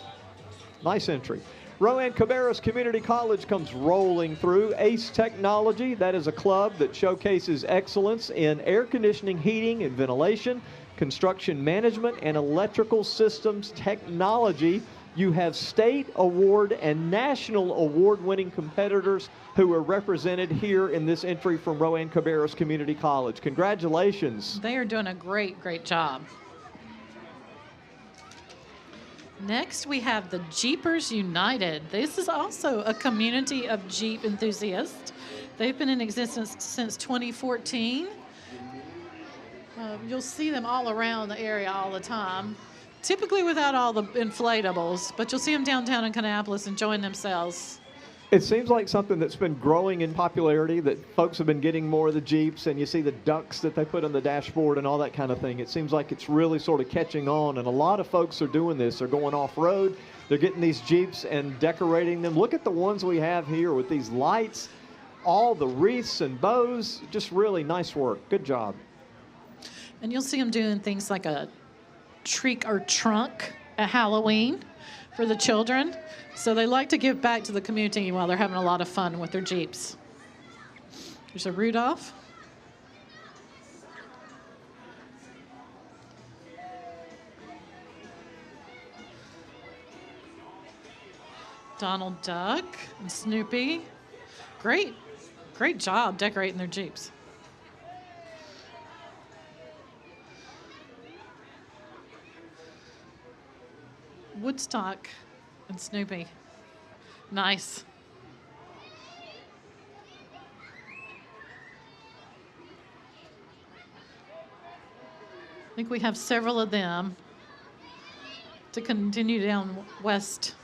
Nice entry. Rowan Cabarrus Community College comes rolling through. ACE Technology, that is a club that showcases excellence in air conditioning, heating, and ventilation, construction management, and electrical systems technology. You have state award and national award-winning competitors who are represented here in this entry from Rowan Cabarrus Community College. Congratulations. They are doing a great, great job. Next, we have the Jeepers United. This is also a community of Jeep enthusiasts. They've been in existence since 2014. You'll see them all around the area all the time, typically without all the inflatables, but you'll see them downtown in Kannapolis enjoying themselves. It seems like something that's been growing in popularity, that folks have been getting more of the Jeeps, and you see the ducks that they put on the dashboard and all that kind of thing. It seems like it's really sort of catching on, and a lot of folks are doing this. They're going off-road. They're getting these Jeeps and decorating them. Look at the ones we have here with these lights, all the wreaths and bows. Just really nice work. Good job. And you'll see them doing things like a treat or trunk at Halloween for the children. So they like to give back to the community while they're having a lot of fun with their Jeeps. There's a Rudolph. Donald Duck and Snoopy. Great job decorating their Jeeps. Woodstock and Snoopy. Nice. I think we have several of them to continue down west.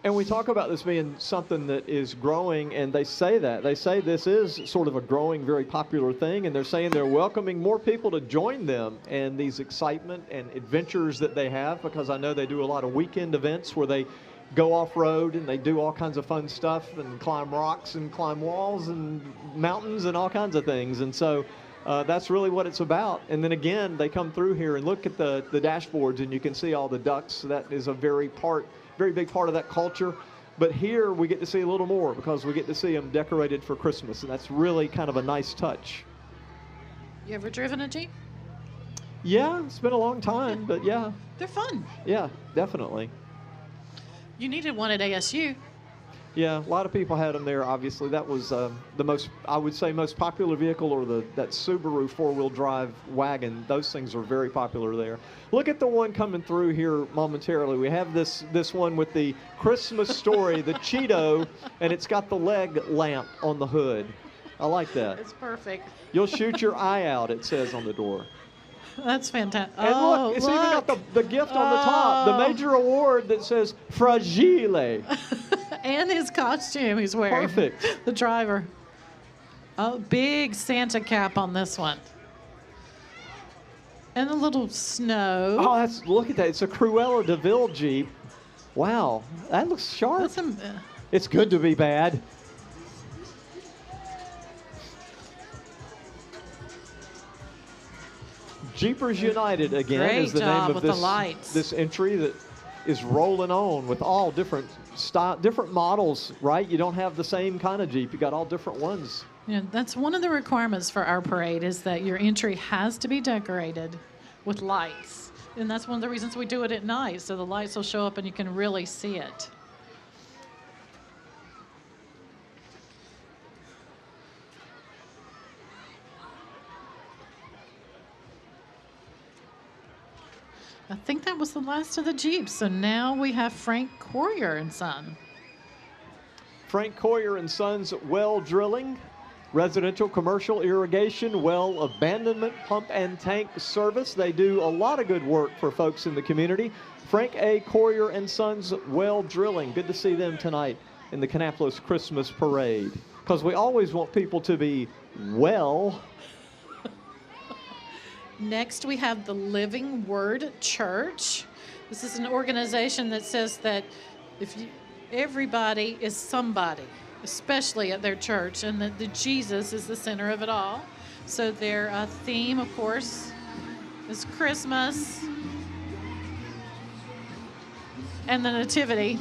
And we talk about this being something that is growing, and they say that. They say this is sort of a growing, very popular thing, and they're saying they're welcoming more people to join them and these excitement and adventures that they have, because I know they do a lot of weekend events where they go off-road and they do all kinds of fun stuff and climb rocks and climb walls and mountains and all kinds of things. And so that's really what it's about. And then again, they come through here and look at the dashboards, and you can see all the ducks. That is a very big part of that culture. But here we get to see a little more because we get to see them decorated for Christmas, and that's really kind of a nice touch. You ever driven a Jeep? Yeah, it's been a long time, but yeah. They're fun. Yeah, definitely. You needed one at ASU. Yeah, a lot of people had them there, obviously. That was the most popular vehicle, or that Subaru four-wheel drive wagon. Those things are very popular there. Look at the one coming through here momentarily. We have this one with the Christmas story, the Cheeto, and it's got the leg lamp on the hood. I like that. It's perfect. You'll shoot your eye out, it says on the door. That's fantastic. And look, it's even got the gift on the top, the major award that says Fragile. And his costume he's wearing. Perfect. The driver. Oh, big Santa cap on this one. And a little snow. Oh, look at that. It's a Cruella de Vil Jeep. Wow, that looks sharp. It's good to be bad. Jeepers United again is the name of this entry that is rolling on with all different models, right? You don't have the same kind of Jeep. You got all different ones. Yeah, that's one of the requirements for our parade is that your entry has to be decorated with lights. And that's one of the reasons we do it at night, so the lights will show up and you can really see it. I think that was the last of the Jeeps. So now we have Frank Courier and Son. Frank Courier and Sons well drilling, residential, commercial, irrigation, well abandonment, pump and tank service. They do a lot of good work for folks in the community. Frank A. Courier and Sons well drilling. Good to see them tonight in the Kannapolis Christmas Parade, because we always want people to be well. Next, we have the Living Word Church. This is an organization that says that everybody is somebody, especially at their church, and that the Jesus is the center of it all. So their theme, of course, is Christmas and the Nativity.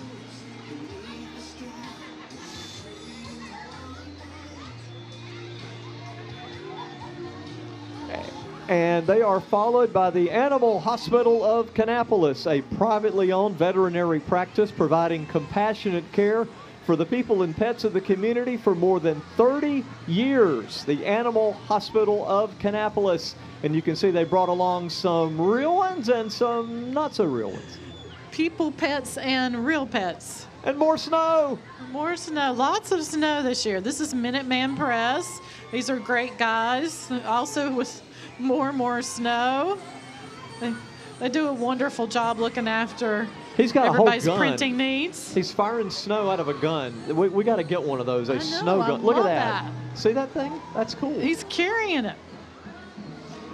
And they are followed by the Animal Hospital of Kannapolis, a privately owned veterinary practice providing compassionate care for the people and pets of the community for more than 30 years. The Animal Hospital of Kannapolis. And you can see they brought along some real ones and some not so real ones. People, pets, and real pets. And more snow. More snow. Lots of snow this year. This is Minuteman Press. These are great guys. Also with more snow. They do a wonderful job looking after everybody's printing needs. He's firing snow out of a gun. We got to get one of those, snow gun. Look at that. See that thing? That's cool. He's carrying it.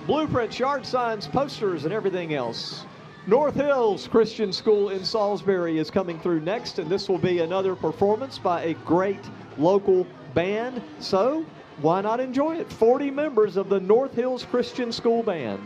Blueprints, yard signs, posters, and everything else. North Hills Christian School in Salsbury is coming through next, and this will be another performance by a great local band. So why not enjoy it? 40 members of the North Hills Christian School Band.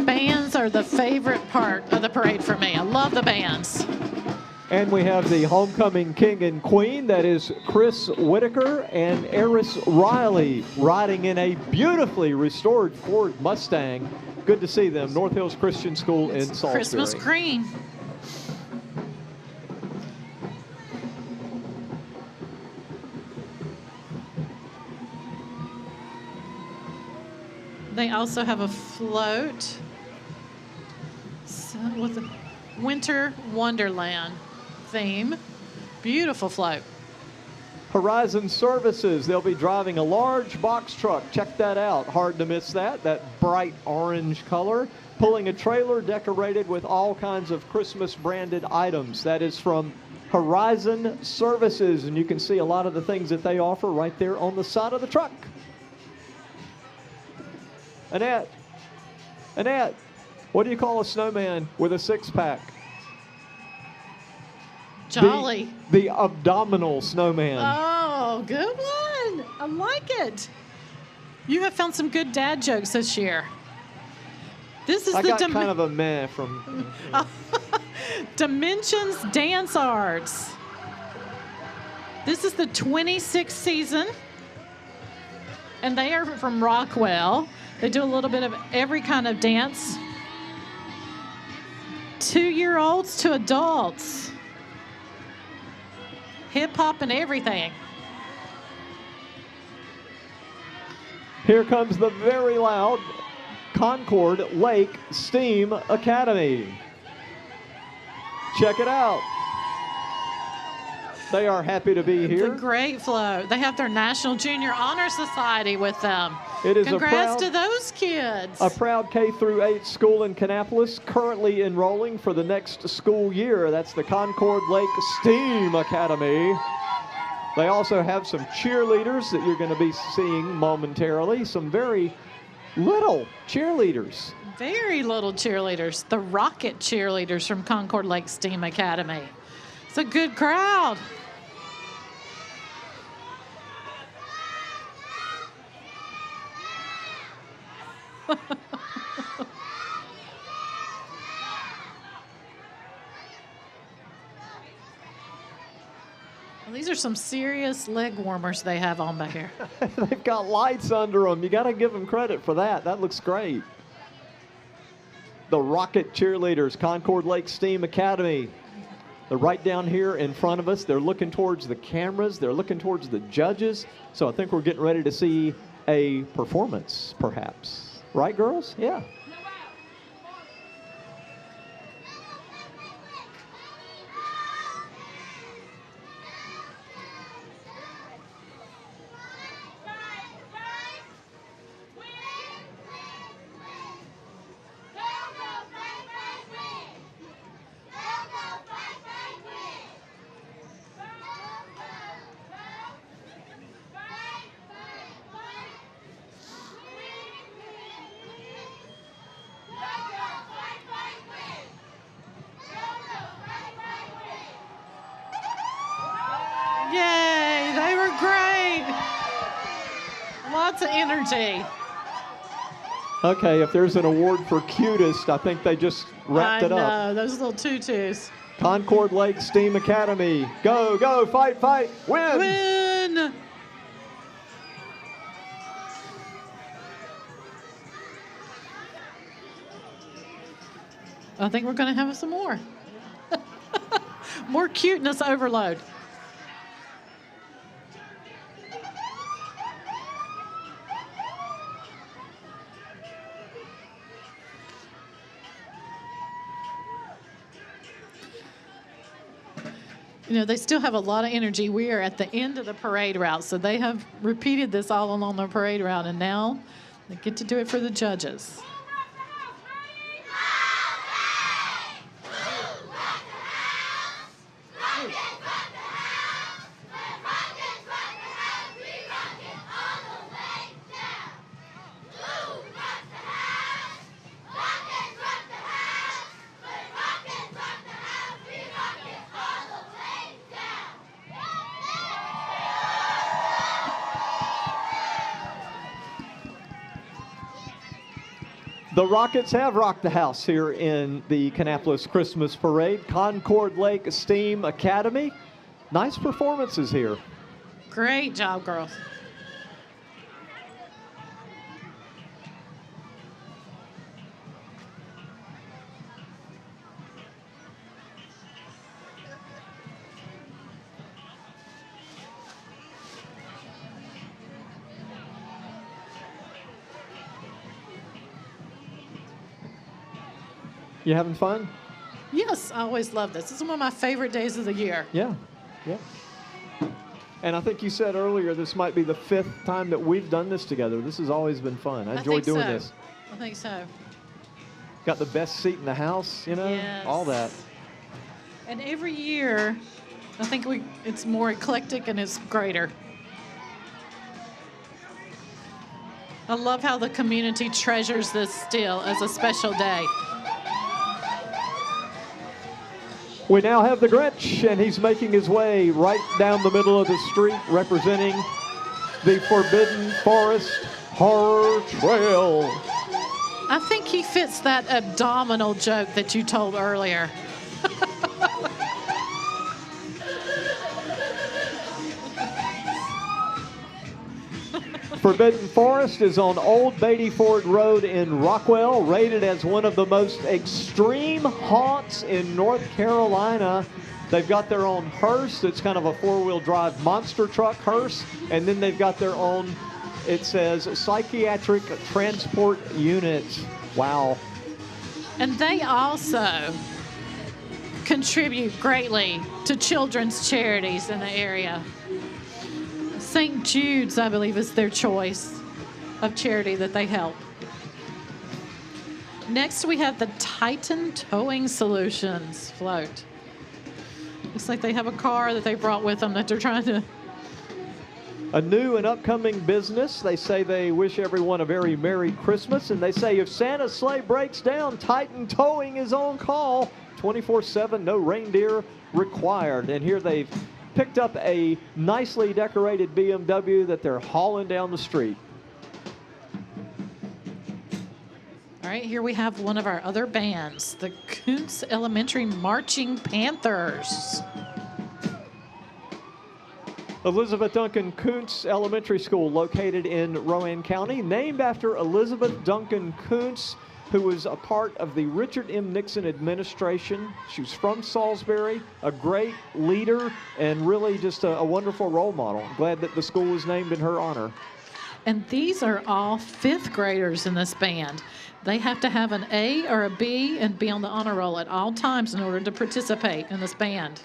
Bands are the favorite part of the parade for me. I love the bands. And we have the homecoming king and queen. That is Chris Whitaker and Eris Riley riding in a beautifully restored Ford Mustang. Good to see them. North Hills Christian School in Salsbury. Christmas green. They also have a float with a Winter Wonderland theme. Beautiful float. Horizon Services, they'll be driving a large box truck. Check that out. Hard to miss that bright orange color. Pulling a trailer decorated with all kinds of Christmas branded items. That is from Horizon Services, and you can see a lot of the things that they offer right there on the side of the truck. Annette, what do you call a snowman with a six-pack? Jolly. The abdominal snowman. Oh, good one. I like it. You have found some good dad jokes this year. This is I the got kind of a meh from. Dimensions Dance Arts. This is the 26th season, and they are from Rockwell. They do a little bit of every kind of dance. 2-year-olds to adults. Hip hop and everything. Here comes the very loud Concord Lake Steam Academy. Check it out. They are happy to be here. The great flow. They have their National Junior Honor Society with them. It is Congrats to those kids. A proud K-8 school in Kannapolis, currently enrolling for the next school year. That's the Concord Lake Steam Academy. They also have some cheerleaders that you're going to be seeing momentarily. Some very little cheerleaders. Very little cheerleaders. The Rocket cheerleaders from Concord Lake Steam Academy. It's a good crowd. Well, these are some serious leg warmers they have on back here. They've got lights under them. You got to give them credit for that. That looks great. The Rocket cheerleaders, Concord Lake Steam Academy. They're right down here in front of us. They're looking towards the cameras. They're looking towards the judges. So I think we're getting ready to see a performance, perhaps. Right, girls? Yeah. Yay, they were great. Lots of energy. Okay, if there's an award for cutest, I think they just wrapped it up. I know, those little tutus. Concord Lake Steam Academy. Go, go, fight, fight, win. Win. I think we're going to have some more. More cuteness overload. You know, they still have a lot of energy. We are at the end of the parade route, so they have repeated this all along the parade route, and now they get to do it for the judges. The Rockets have rocked the house here in the Kannapolis Christmas Parade. Concord Lake Steam Academy. Nice performances here. Great job, girls. You having fun? Yes, I always love this. This is one of my favorite days of the year. Yeah, yeah. And I think you said earlier this might be the 5th time that we've done this together. This has always been fun. I enjoy doing this. I think so. Got the best seat in the house, you know, Yes. all that. And every year, I think it's more eclectic and it's greater. I love how the community treasures this still as a special day. We now have the Grinch, and he's making his way right down the middle of the street, representing the Forbidden Forest Horror Trail. I think he fits that abdominal joke that you told earlier. Forbidden Forest is on Old Beatty Ford Road in Rockwell, rated as one of the most extreme haunts in North Carolina. They've got their own hearse. It's kind of a four-wheel drive monster truck hearse. And then they've got their own, it says, psychiatric transport unit. Wow. And they also contribute greatly to children's charities in the area. St. Jude's, I believe, is their choice of charity that they help. Next, we have the Titan Towing Solutions float. Looks like they have a car that they brought with them that they're trying to... A new and upcoming business. They say they wish everyone a very Merry Christmas. And they say if Santa's sleigh breaks down, Titan Towing is on call. 24/7, no reindeer required. And here they've picked up a nicely decorated BMW that they're hauling down the street. All right, here we have one of our other bands, the Kuntz Elementary Marching Panthers. Elizabeth Duncan Kuntz Elementary School, located in Rowan County, named after Elizabeth Duncan Kuntz, who was a part of the Richard M. Nixon administration. She was from Salsbury, a great leader, and really just a wonderful role model. I'm glad that the school was named in her honor. And these are all fifth graders in this band. They have to have an A or a B and be on the honor roll at all times in order to participate in this band.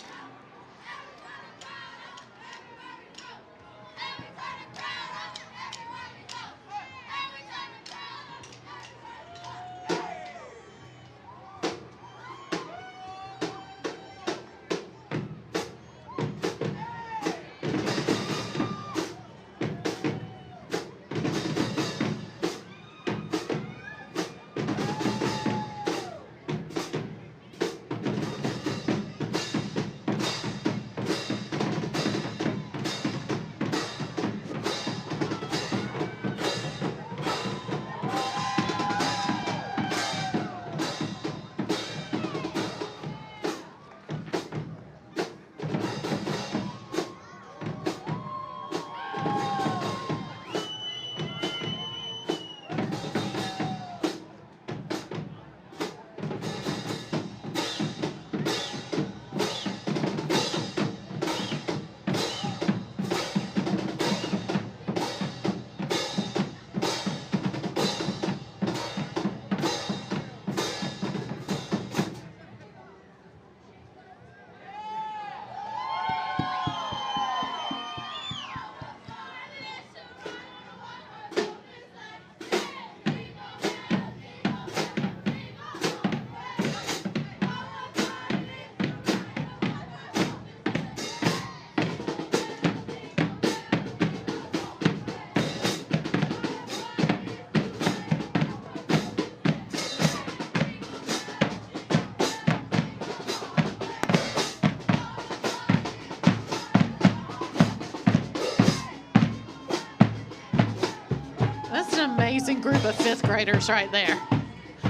Amazing group of fifth graders right there.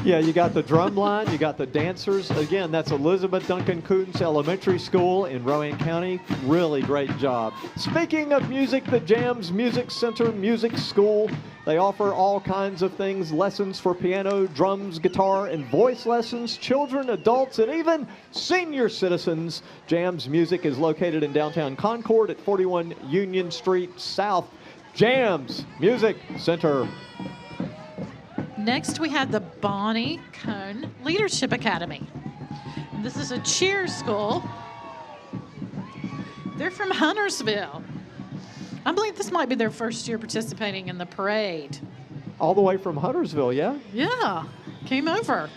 Yeah, you got the drum line, you got the dancers. Again, that's Elizabeth Duncan Kuntz Elementary School in Rowan County. Really great job. Speaking of music, the Jams Music Center Music School, they offer all kinds of things, lessons for piano, drums, guitar, and voice lessons, children, adults, and even senior citizens. Jams Music is located in downtown Concord at 41 Union Street South. Jams Music Center. Next, we have the Bonnie Cone Leadership Academy. This is a cheer school. They're from Huntersville. I believe this might be their first year participating in the parade. All the way from Huntersville, yeah? Yeah, came over.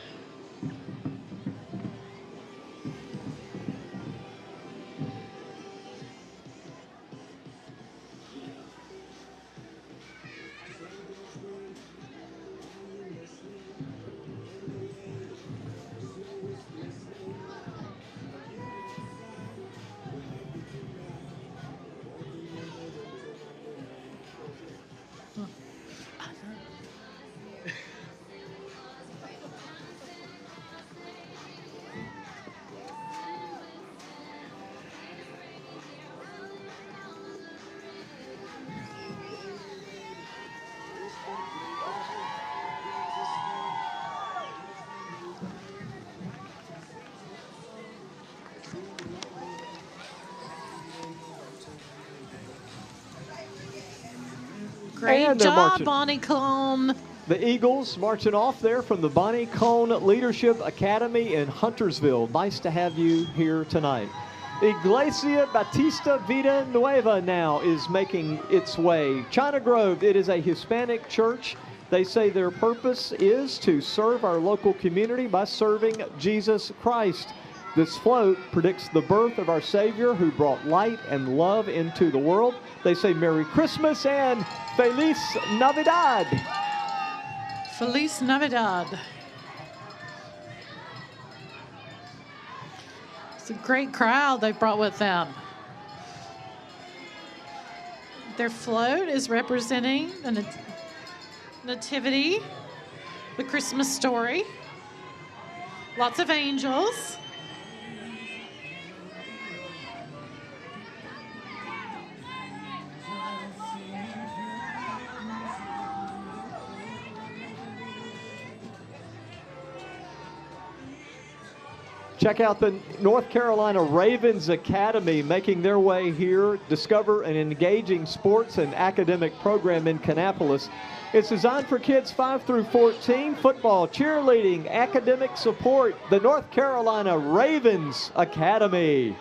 Great And they're job, marching. Bonnie Cone. The Eagles marching off there from the Bonnie Cone Leadership Academy in Huntersville. Nice to have you here tonight. Iglesia Batista Vida Nueva now is making its way. China Grove, it is a Hispanic church. They say their purpose is to serve our local community by serving Jesus Christ. This float predicts the birth of our Savior who brought light and love into the world. They say Merry Christmas and Feliz Navidad. Feliz Navidad. It's a great crowd they brought with them. Their float is representing the nativity, the Christmas story, lots of angels. Check out the North Carolina Ravens Academy making their way here. Discover an engaging sports and academic program in Kannapolis. It's designed for kids 5 through 14, football, cheerleading, academic support. The North Carolina Ravens Academy.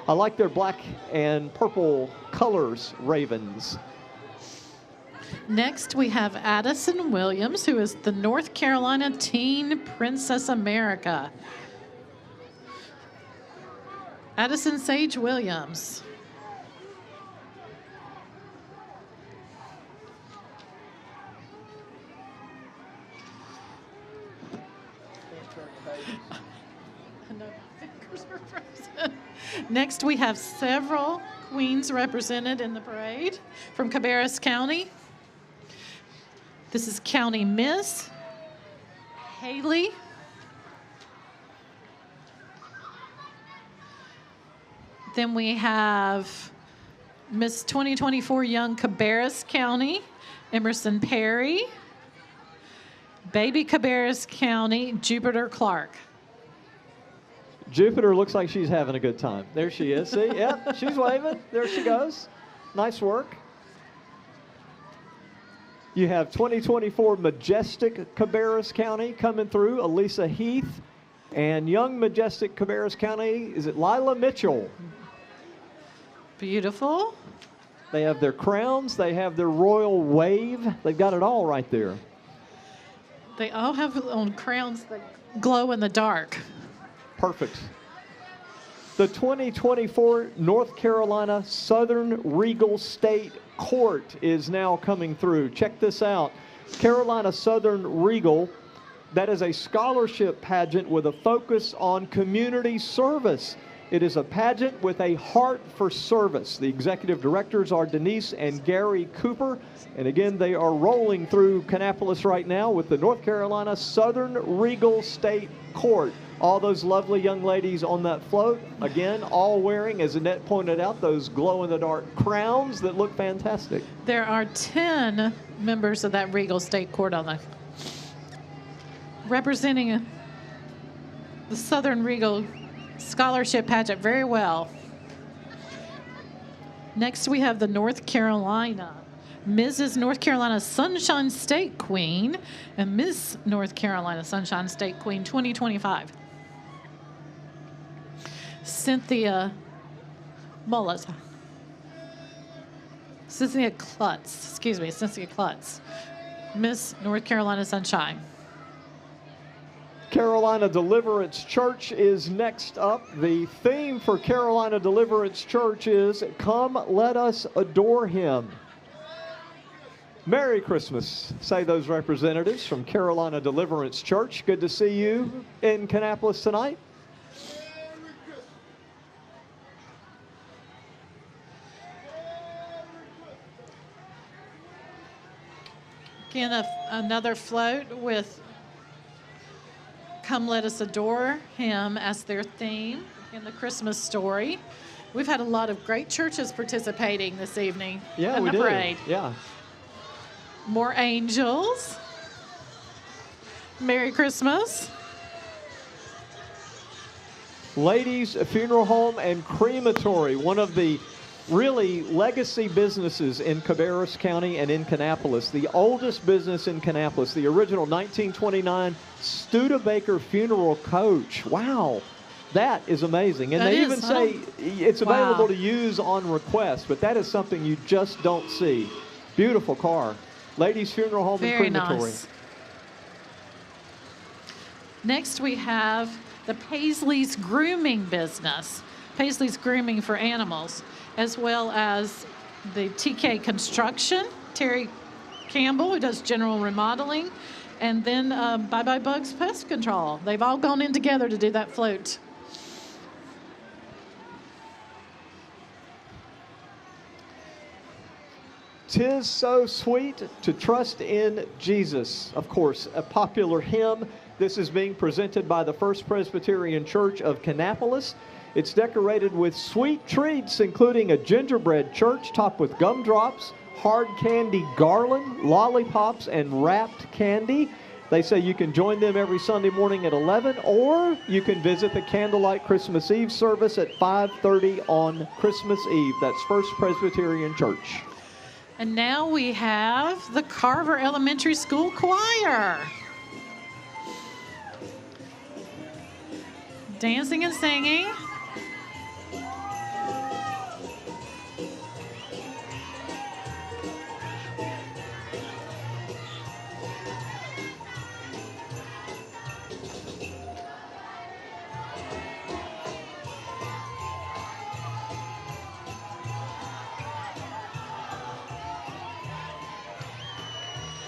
I like their black and purple colors, Ravens. Next, we have Addison Williams, who is the North Carolina Teen Princess America. Addison Sage Williams. Next, we have several queens represented in the parade from Cabarrus County. This is County Miss Haley. Then we have Miss 2024 Young Cabarrus County, Emerson Perry. Baby Cabarrus County, Jupiter Clark. Jupiter looks like she's having a good time. There she is. See? Yep, she's waving. There she goes. Nice work. You have 2024 Majestic Cabarrus County coming through, Elisa Heath. And Young Majestic Cabarrus County, is it Lila Mitchell? Beautiful. They have their crowns. They have their royal wave. They've got it all right there. They all have on crowns that glow in the dark. Perfect. The 2024 North Carolina Southern Regal State Court is now coming through. Check this out. Carolina Southern Regal, that is a scholarship pageant with a focus on community service. It is a pageant with a heart for service. The executive directors are Denise and Gary Cooper. And again, they are rolling through Kannapolis right now with the North Carolina Southern Regal State Court. All those lovely young ladies on that float, again, all wearing, as Annette pointed out, those glow-in-the-dark crowns that look fantastic. There are 10 members of that Regal State Court on the representing the Southern Regal Scholarship Pageant very well. Next, we have the North Carolina Mrs. North Carolina Sunshine State Queen and Miss North Carolina Sunshine State Queen 2025. Cynthia Mullet. Cynthia Klutz, Miss North Carolina Sunshine. Carolina Deliverance Church is next up. The theme for Carolina Deliverance Church is Come Let Us Adore Him. Merry Christmas, say those representatives from Carolina Deliverance Church. Good to see you in Kannapolis tonight. Again, another float with Come Let Us Adore Him as their theme in the Christmas story. We've had a lot of great churches participating this evening in the parade. Yeah. More angels. Merry Christmas. Ladies Funeral Home and Crematory, one of the really legacy businesses in Cabarrus County and in Kannapolis. The oldest business in Kannapolis, the original 1929 Studebaker Funeral Coach. Wow, that is amazing. And That they is. even say it's Wow. available to use on request, but that is something you just don't see. Beautiful car. Ladies Funeral Home Very and Crematory. nice. Next, we have the Paisley's Grooming business. Paisley's Grooming for animals, as well as the TK Construction, Terry Campbell, who does general remodeling, and then Bye Bye Bugs Pest Control. They've all gone in together to do that float. "'Tis so sweet to trust in Jesus." Of course, a popular hymn. This is being presented by the First Presbyterian Church of Kannapolis. It's decorated with sweet treats, including a gingerbread church topped with gumdrops, hard candy garland, lollipops, and wrapped candy. They say you can join them every Sunday morning at 11, or you can visit the candlelight Christmas Eve service at 5:30 on Christmas Eve. That's First Presbyterian Church. And now we have the Carver Elementary School Choir. Dancing and singing.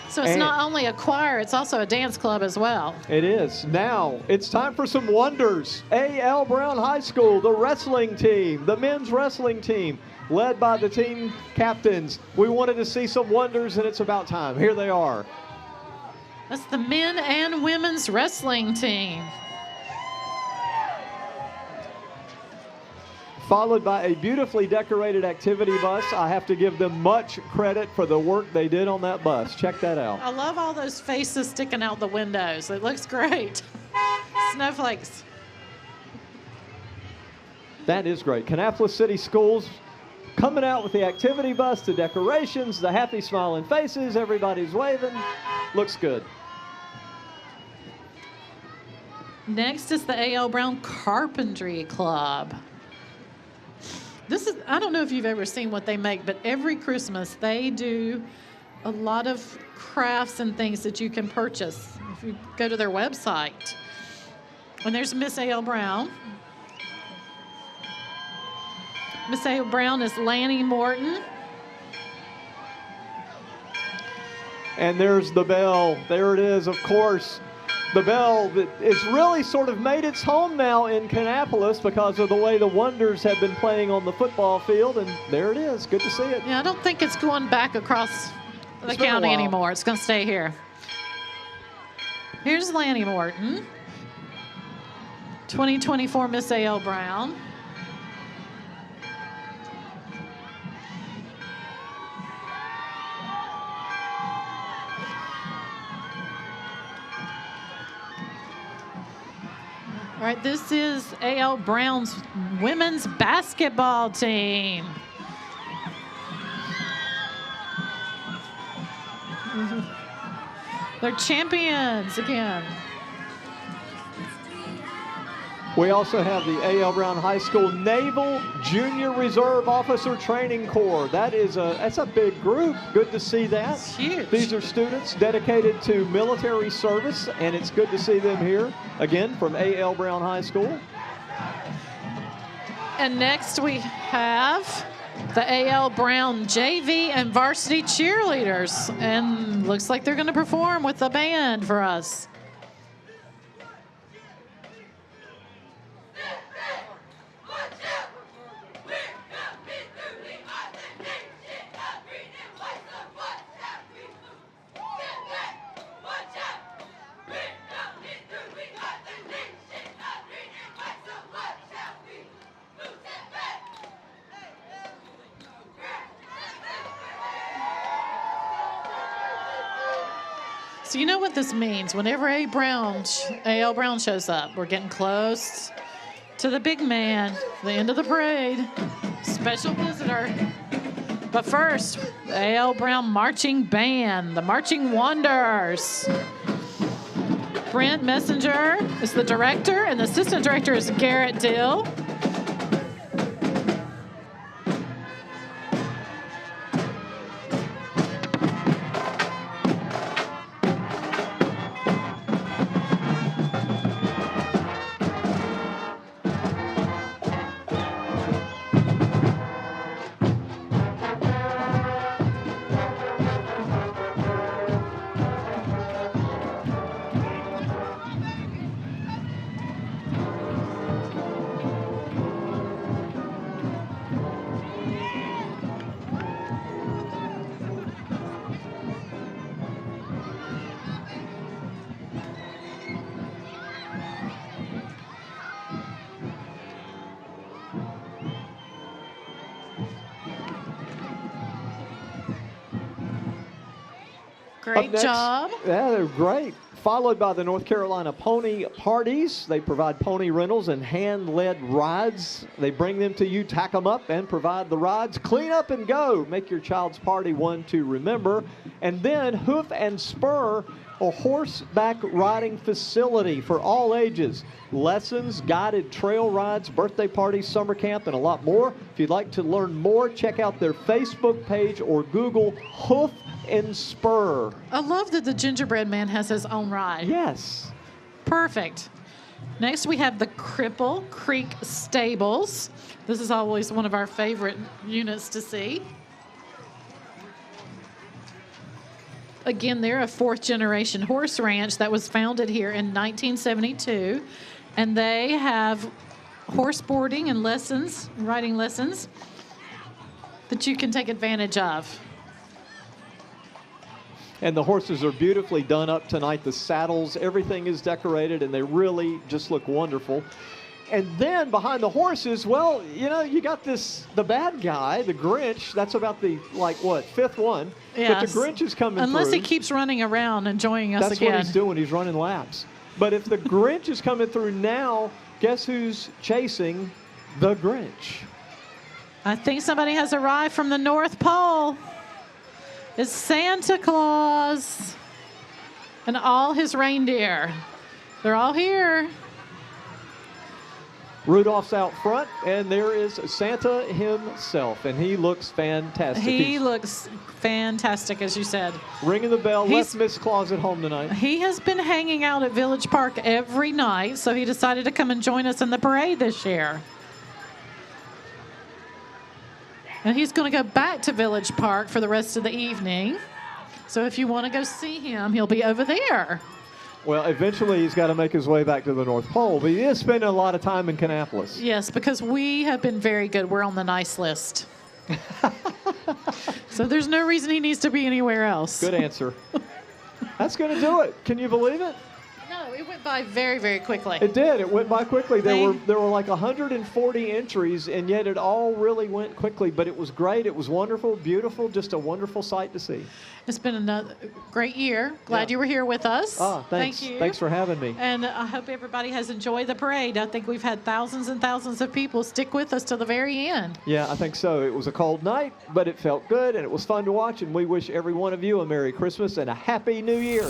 So it's not only a choir, it's also a dance club as well. It is. Now, it's time for some wonders. A.L. Brown High School, the wrestling team, the men's wrestling team, led by the team captains. We wanted to see some wonders, and it's about time. Here they are. That's the men and women's wrestling team. Followed by a beautifully decorated activity bus. I have to give them much credit for the work they did on that bus. Check that out. I love all those faces sticking out the windows. It looks great. Snowflakes. That is great. Kannapolis City Schools coming out with the activity bus, the decorations, the happy smiling faces, everybody's waving. Looks good. Next is the A.L. Brown Carpentry Club. This is, I don't know if you've ever seen what they make, but every Christmas they do a lot of crafts and things that you can purchase if you go to their website. And there's Miss A.L. Brown. Miss A.L. Brown is Lanny Morton. And there's the bell. There it is, of course. The bell that is really sort of made its home now in Kannapolis because of the way the Wonders have been playing on the football field, and there it is. Good to see it. Yeah, I don't think it's going back across the It's been a county while. anymore. It's going to stay here. Here's Lanny Morton. 2024 Miss A.L. Brown. All right, this is A.L. Brown's women's basketball team. They're champions again. We also have the A.L. Brown High School Naval Junior Reserve Officer Training Corps. That's a big group. Good to see that. It's huge. These are students dedicated to military service, and it's good to see them here, again, from A.L. Brown High School. And next we have the A.L. Brown JV and varsity cheerleaders. And looks like they're going to perform with the band for us. So you know what this means. Whenever A.L. Brown shows up, we're getting close to the big man, the end of the parade. special visitor. But first, the A.L. Brown Marching Band, the Marching Wonders. Brent Messenger is the director, and the assistant director is Garrett Dill. Great job. Yeah, they're great. Followed by the North Carolina Pony Parties. They provide pony rentals and hand-led rides. They bring them to you, tack them up, and provide the rides. Clean up and go. Make your child's party one to remember. And then Hoof and Spur, a horseback riding facility for all ages. Lessons, guided trail rides, birthday parties, summer camp, and a lot more. If you'd like to learn more, check out their Facebook page or Google Hoof and Spur. I love that the gingerbread man has his own ride. Yes. Perfect. Next, we have the Cripple Creek Stables. This is always one of our favorite units to see. Again, they're a fourth-generation horse ranch that was founded here in 1972, and they have horse boarding and lessons, riding lessons, that you can take advantage of. And the horses are beautifully done up tonight. The saddles, everything is decorated, and they really just look wonderful. And then behind the horses, well, you know, you got the bad guy, the Grinch. That's about the, fifth one. Yes. But the Grinch is coming Unless through. he keeps running around enjoying us again. That's what he's doing. He's running laps. But if the Grinch is coming through now, guess who's chasing the Grinch? I think somebody has arrived from the North Pole. It's Santa Claus and all his reindeer. They're all here. Rudolph's out front, and there is Santa himself, and he looks fantastic. He looks fantastic, as you said. Ringing the bell, left Miss Claus at home tonight. He has been hanging out at Village Park every night, so he decided to come and join us in the parade this year. And he's going to go back to Village Park for the rest of the evening. So if you want to go see him, he'll be over there. Well, eventually he's got to make his way back to the North Pole, but he is spending a lot of time in Kannapolis. Yes, because we have been very good. We're on the nice list. So there's no reason he needs to be anywhere else. Good answer. That's going to do it. Can you believe it? No, it went by very, very quickly. It did. It went by quickly. There were like 140 entries, and yet it all really went quickly. But it was great. It was wonderful, beautiful, just a wonderful sight to see. It's been another great year. Glad you were here with us. Thanks. Thank you. Thanks for having me. And I hope everybody has enjoyed the parade. I think we've had thousands and thousands of people stick with us to the very end. Yeah, I think so. It was a cold night, but it felt good, and it was fun to watch. And we wish every one of you a Merry Christmas and a Happy New Year.